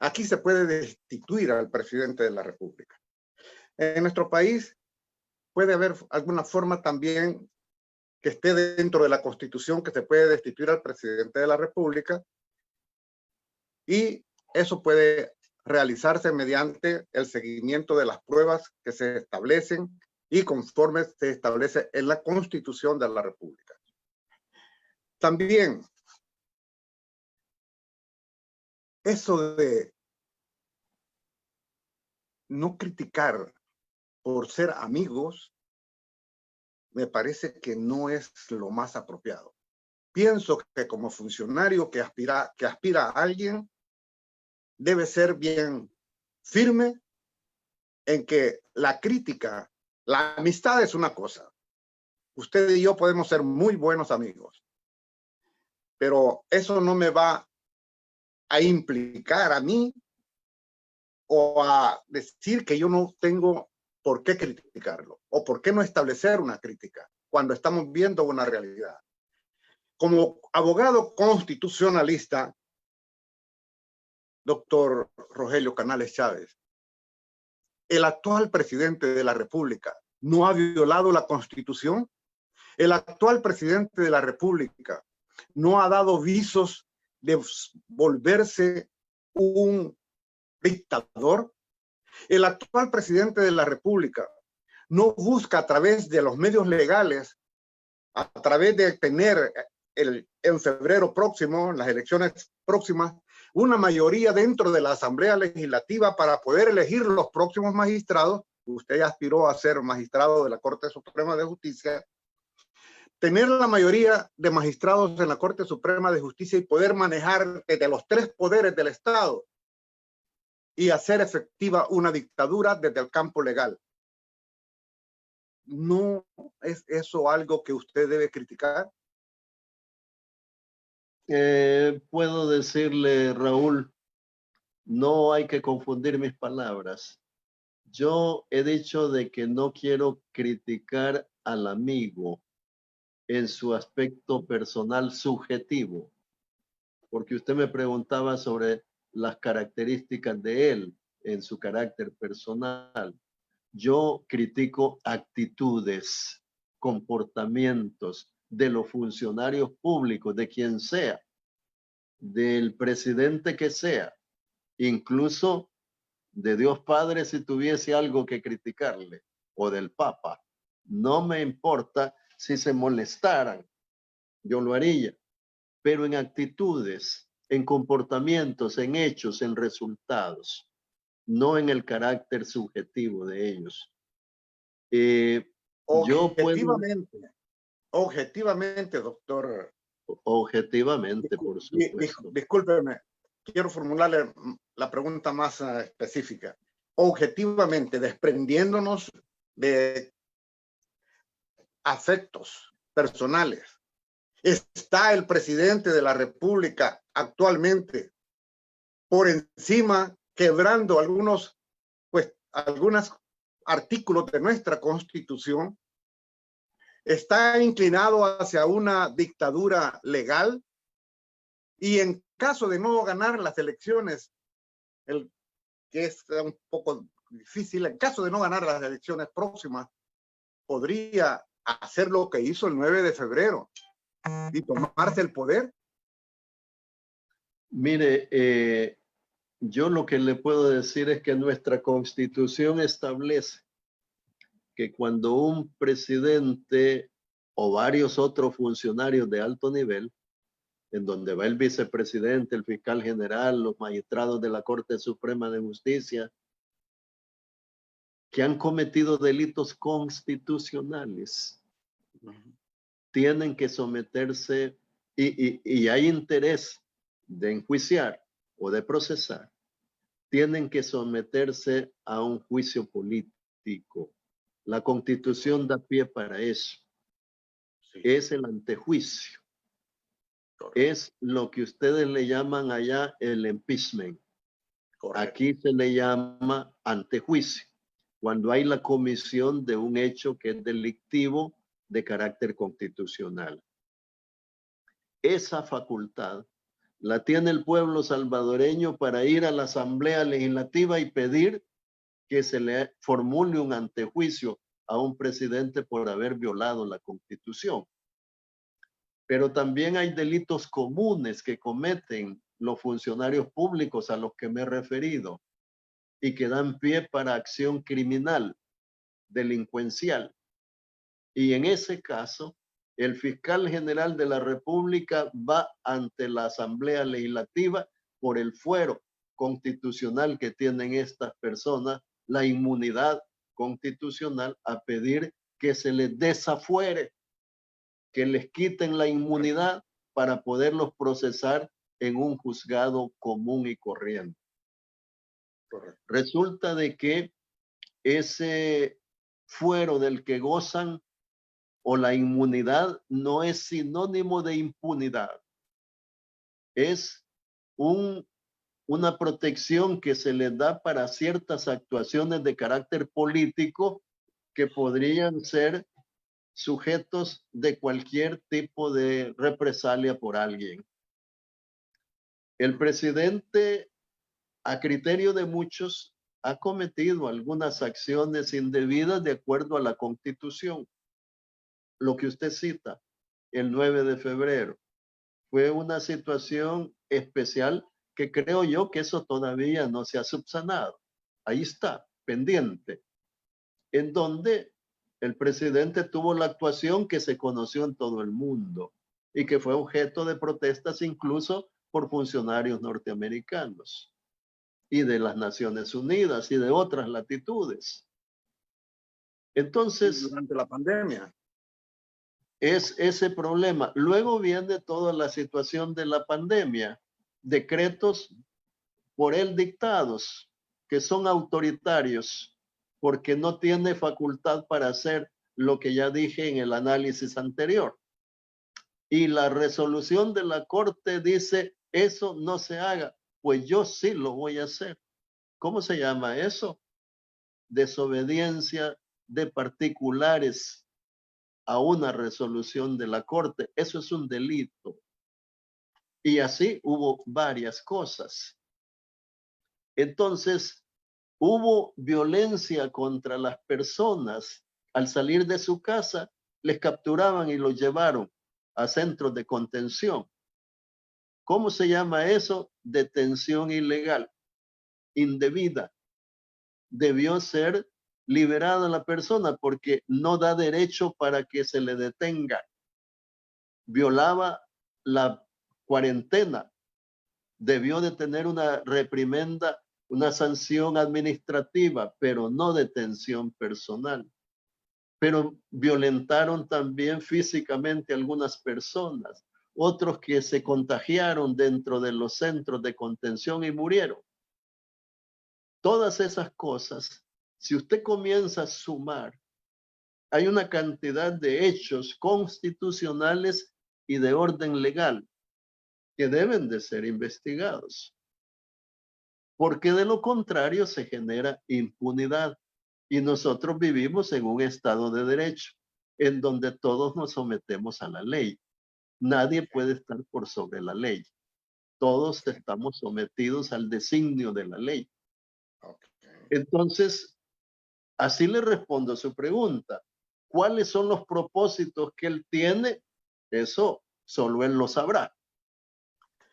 Aquí se puede destituir al presidente de la República. En nuestro país puede haber alguna forma también que esté dentro de la Constitución que se puede destituir al presidente de la República, y eso puede realizarse mediante el seguimiento de las pruebas que se establecen y conforme se establece en la Constitución de la República. También, eso de no criticar por ser amigos, me parece que no es lo más apropiado. Pienso que como funcionario que aspira a alguien, debe ser bien firme en que la crítica, la amistad es una cosa. Usted y yo podemos ser muy buenos amigos, pero eso no me va a implicar a mí o a decir que yo no tengo por qué criticarlo o por qué no establecer una crítica cuando estamos viendo una realidad. Como abogado constitucionalista, doctor Rogelio Canales Chávez, el actual presidente de la República no ha violado la Constitución. El actual presidente de la República no ha dado visos de volverse un dictador. El actual presidente de la República no busca a través de los medios legales, a través de tener en febrero próximo, en las elecciones próximas, una mayoría dentro de la Asamblea Legislativa para poder elegir los próximos magistrados. Usted aspiró a ser magistrado de la Corte Suprema de Justicia. Tener la mayoría de magistrados en la Corte Suprema de Justicia y poder manejar desde los tres poderes del Estado y hacer efectiva una dictadura desde el campo legal. ¿No es eso algo que usted debe criticar?
Puedo decirle, Raúl, no hay que confundir mis palabras. Yo he dicho de que no quiero criticar al amigo en su aspecto personal subjetivo, porque usted me preguntaba sobre las características de él en su carácter personal. Yo critico actitudes, comportamientos de los funcionarios públicos, de quien sea, del presidente que sea, incluso de Dios Padre si tuviese algo que criticarle, o del Papa. No me importa si se molestaran, yo lo haría, pero en actitudes, en comportamientos, en hechos, en resultados, no en el carácter subjetivo de ellos. Yo puedo,
Objetivamente, doctor.
objetivamente, por supuesto.
Discúlpeme, quiero formularle la pregunta más específica. Objetivamente, desprendiéndonos de afectos personales, ¿está el presidente de la República actualmente por encima, quebrando algunos artículos de nuestra Constitución? ¿Está inclinado hacia una dictadura legal? Y en caso de no ganar las elecciones, que es un poco difícil, en caso de no ganar las elecciones próximas, podría hacer lo que hizo el 9 de febrero y tomarse el poder.
Mire, yo lo que le puedo decir es que nuestra Constitución establece que cuando un presidente o varios otros funcionarios de alto nivel, en donde va el vicepresidente, el fiscal general, los magistrados de la Corte Suprema de Justicia, que han cometido delitos constitucionales, tienen que someterse y hay interés de enjuiciar o de procesar, tienen que someterse a un juicio político. La Constitución da pie para eso. Sí. Es el antejuicio. Correcto. Es lo que ustedes le llaman allá el impeachment. Correcto. Aquí se le llama antejuicio, cuando hay la comisión de un hecho que es delictivo de carácter constitucional. Esa facultad la tiene el pueblo salvadoreño para ir a la Asamblea Legislativa y pedir que se le formule un antejuicio a un presidente por haber violado la Constitución. Pero también hay delitos comunes que cometen los funcionarios públicos a los que me he referido y que dan pie para acción criminal, delincuencial. Y en ese caso, el fiscal general de la República va ante la Asamblea Legislativa por el fuero constitucional que tienen estas personas, la inmunidad constitucional, a pedir que se les desafuere, que les quiten la inmunidad para poderlos procesar en un juzgado común y corriente. Correcto. Resulta de que ese fuero del que gozan o la inmunidad no es sinónimo de impunidad. Es una protección que se les da para ciertas actuaciones de carácter político que podrían ser sujetos de cualquier tipo de represalia por alguien. El presidente, a criterio de muchos, ha cometido algunas acciones indebidas de acuerdo a la Constitución. Lo que usted cita, el 9 de febrero, fue una situación especial que creo yo que eso todavía no se ha subsanado. Ahí está, pendiente, en donde el presidente tuvo la actuación que se conoció en todo el mundo y que fue objeto de protestas incluso por funcionarios norteamericanos y de las Naciones Unidas y de otras latitudes. Entonces,
durante la pandemia.
Es ese problema. Luego viene toda la situación de la pandemia, decretos por él dictados, que son autoritarios, porque no tiene facultad para hacer lo que ya dije en el análisis anterior. Y la resolución de la Corte dice, eso no se haga, pues yo sí lo voy a hacer. ¿Cómo se llama eso? desobediencia de particulares a una resolución de la Corte. Eso es un delito. Y así hubo varias cosas. Entonces, hubo violencia contra las personas. Al salir de su casa, les capturaban y los llevaron a centros de contención. ¿Cómo se llama eso? Detención ilegal, indebida. Debió ser liberada la persona porque no da derecho para que se le detenga. Violaba la cuarentena. Debió de tener una reprimenda, una sanción administrativa, pero no detención personal. Pero violentaron también físicamente a algunas personas, otros que se contagiaron dentro de los centros de contención y murieron. Todas esas cosas, si usted comienza a sumar, hay una cantidad de hechos constitucionales y de orden legal que deben de ser investigados. Porque de lo contrario se genera impunidad. Y nosotros vivimos en un estado de derecho, en donde todos nos sometemos a la ley. Nadie puede estar por sobre la ley. Todos estamos sometidos al designio de la ley. Entonces, así le respondo a su pregunta. ¿Cuáles son los propósitos que él tiene? Eso solo él lo sabrá.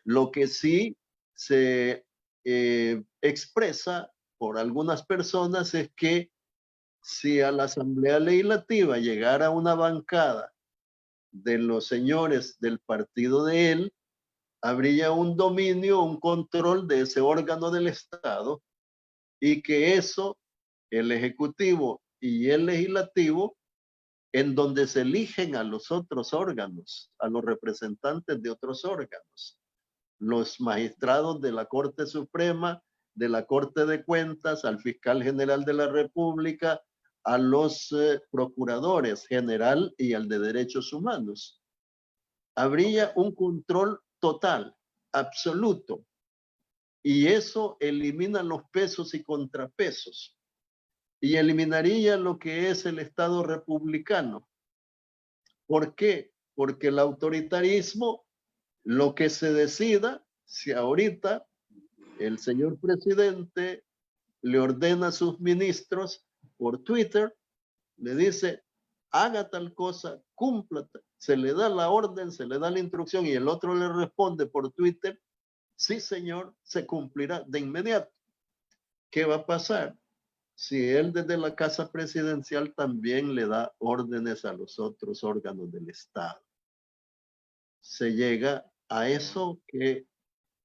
Lo que sí se expresa por algunas personas es que si a la Asamblea Legislativa llegara una bancada de los señores del partido de él, habría un dominio, un control de ese órgano del Estado y que eso, el Ejecutivo y el Legislativo, en donde se eligen a los otros órganos, a los representantes de otros órganos, los magistrados de la Corte Suprema, de la Corte de Cuentas, al fiscal general de la República, a los procuradores general y al de derechos humanos. Habría un control total, absoluto, y eso elimina los pesos y contrapesos y eliminaría lo que es el Estado republicano. ¿Por qué? Porque el autoritarismo, lo que se decida, si ahorita el señor presidente le ordena a sus ministros por Twitter, le dice, haga tal cosa, cumpla, se le da la orden, se le da la instrucción y el otro le responde por Twitter, sí señor, se cumplirá de inmediato. ¿Qué va a pasar? Si él desde la casa presidencial también le da órdenes a los otros órganos del Estado. Se llega a eso que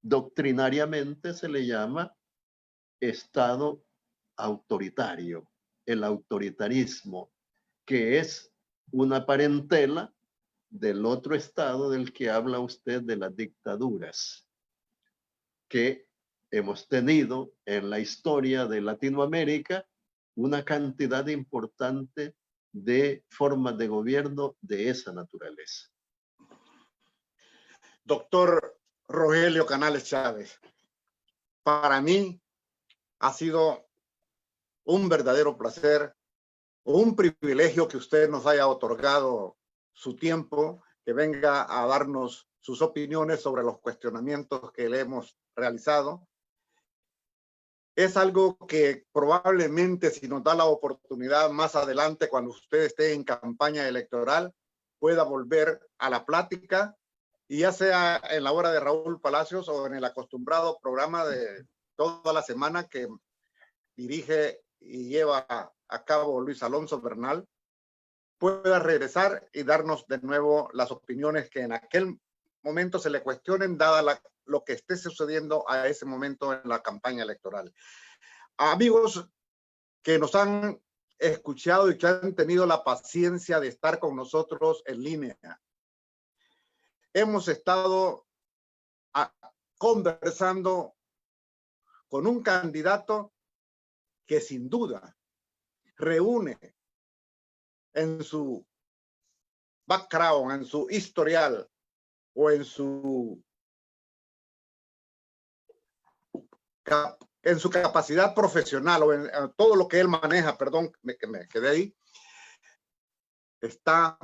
doctrinariamente se le llama Estado autoritario, el autoritarismo, que es una parentela del otro estado del que habla usted, de las dictaduras que hemos tenido en la historia de Latinoamérica, una cantidad importante de formas de gobierno de esa naturaleza.
Doctor Rogelio Canales Chávez, para mí ha sido un verdadero placer, un privilegio que usted nos haya otorgado su tiempo, que venga a darnos sus opiniones sobre los cuestionamientos que le hemos realizado. Es algo que probablemente, si nos da la oportunidad más adelante, cuando usted esté en campaña electoral, pueda volver a la plática, y ya sea en la hora de Raúl Palacios o en el acostumbrado programa de toda la semana que dirige y lleva a cabo Luis Alonso Bernal, pueda regresar y darnos de nuevo las opiniones que en aquel momento se le cuestionen, dada lo que esté sucediendo a ese momento en la campaña electoral. Amigos que nos han escuchado y que han tenido la paciencia de estar con nosotros en línea, hemos estado conversando con un candidato que sin duda reúne en su background, en su historial o en su en su capacidad profesional o en todo lo que él maneja, perdón, que me quedé ahí, está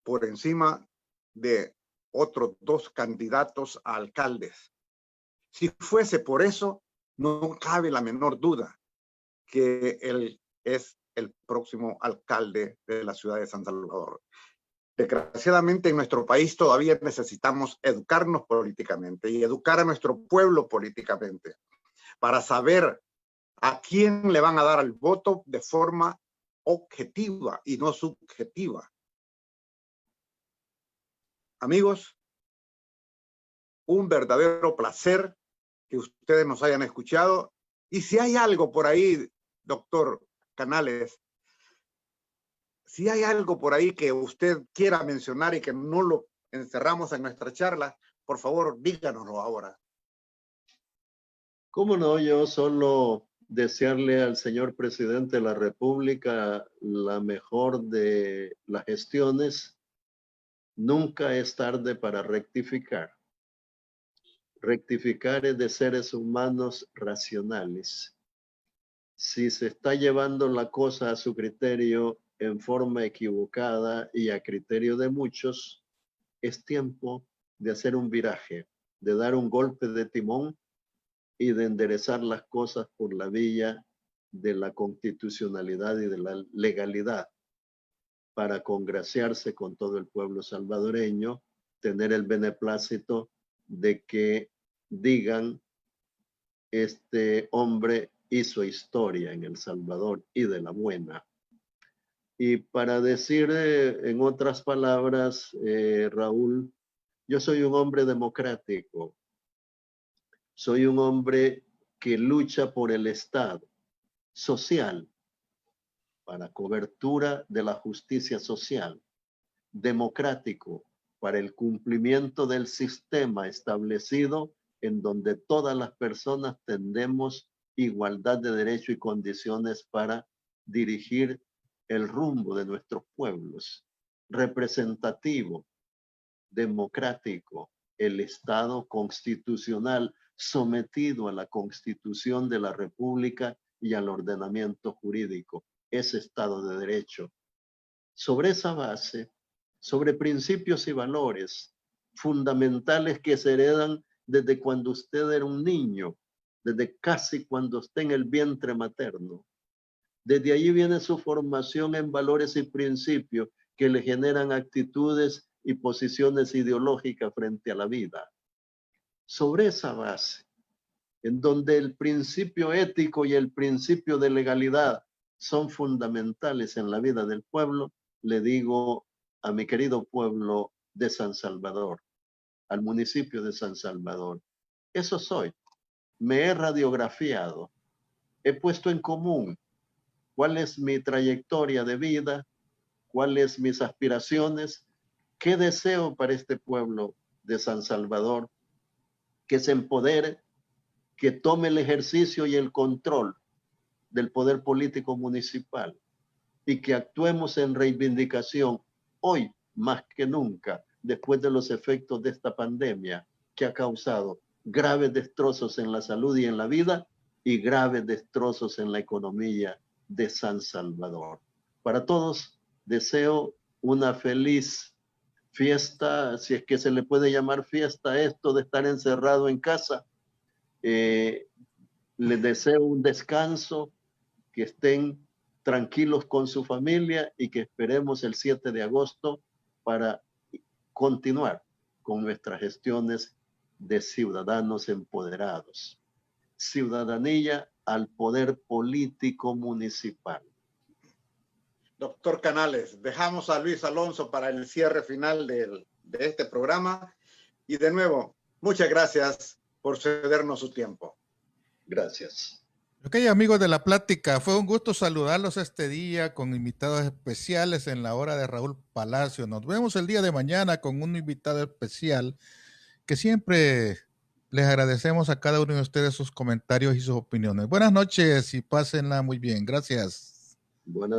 por encima de otros 2 candidatos a alcaldes. Si fuese por eso, no cabe la menor duda que él es el próximo alcalde de la ciudad de San Salvador. Desgraciadamente en nuestro país todavía necesitamos educarnos políticamente y educar a nuestro pueblo políticamente para saber a quién le van a dar el voto de forma objetiva y no subjetiva. Amigos, un verdadero placer que ustedes nos hayan escuchado. Y si hay algo por ahí, doctor Canales, si hay algo por ahí que usted quiera mencionar y que no lo encerramos en nuestra charla, por favor, díganoslo ahora.
¿Cómo no? Yo solo desearle al señor presidente de la República la mejor de las gestiones. Nunca es tarde para rectificar. Rectificar es de seres humanos racionales. Si se está llevando la cosa a su criterio en forma equivocada y a criterio de muchos, es tiempo de hacer un viraje, de dar un golpe de timón y de enderezar las cosas por la vía de la constitucionalidad y de la legalidad para congraciarse con todo el pueblo salvadoreño, tener el beneplácito de que digan: este hombre hizo historia en El Salvador y de la buena. Y para decir en otras palabras, Raúl, yo soy un hombre democrático, soy un hombre que lucha por el Estado social, para cobertura de la justicia social, democrático, para el cumplimiento del sistema establecido en donde todas las personas tendemos igualdad de derecho y condiciones para dirigir el rumbo de nuestros pueblos, representativo, democrático, el Estado constitucional sometido a la Constitución de la República y al ordenamiento jurídico, ese Estado de Derecho. Sobre esa base, sobre principios y valores fundamentales que se heredan desde cuando usted era un niño, desde casi cuando está en el vientre materno. Desde allí viene su formación en valores y principios que le generan actitudes y posiciones ideológicas frente a la vida. Sobre esa base, en donde el principio ético y el principio de legalidad son fundamentales en la vida del pueblo, le digo a mi querido pueblo de San Salvador, al municipio de San Salvador: eso soy. Me he radiografiado, he puesto en común cuál es mi trayectoria de vida, cuáles mis aspiraciones, qué deseo para este pueblo de San Salvador, que se empodere, que tome el ejercicio y el control del poder político municipal y que actuemos en reivindicación hoy más que nunca, después de los efectos de esta pandemia que ha causado graves destrozos en la salud y en la vida y graves destrozos en la economía de San Salvador. Para todos deseo una feliz fiesta, si es que se le puede llamar fiesta esto de estar encerrado en casa. Les deseo un descanso, que estén tranquilos con su familia y que esperemos el 7 de agosto para continuar con nuestras gestiones de ciudadanos empoderados. Ciudadanía al poder político municipal.
Doctor Canales, dejamos a Luis Alonso para el cierre final de este programa. Y de nuevo, muchas gracias por cedernos su tiempo.
Gracias.
Ok, amigos de la plática, fue un gusto saludarlos este día con invitados especiales en la hora de Raúl Palacio. Nos vemos el día de mañana con un invitado especial que siempre les agradecemos a cada uno de ustedes sus comentarios y sus opiniones. Buenas noches y pásenla muy bien. Gracias.
Buenas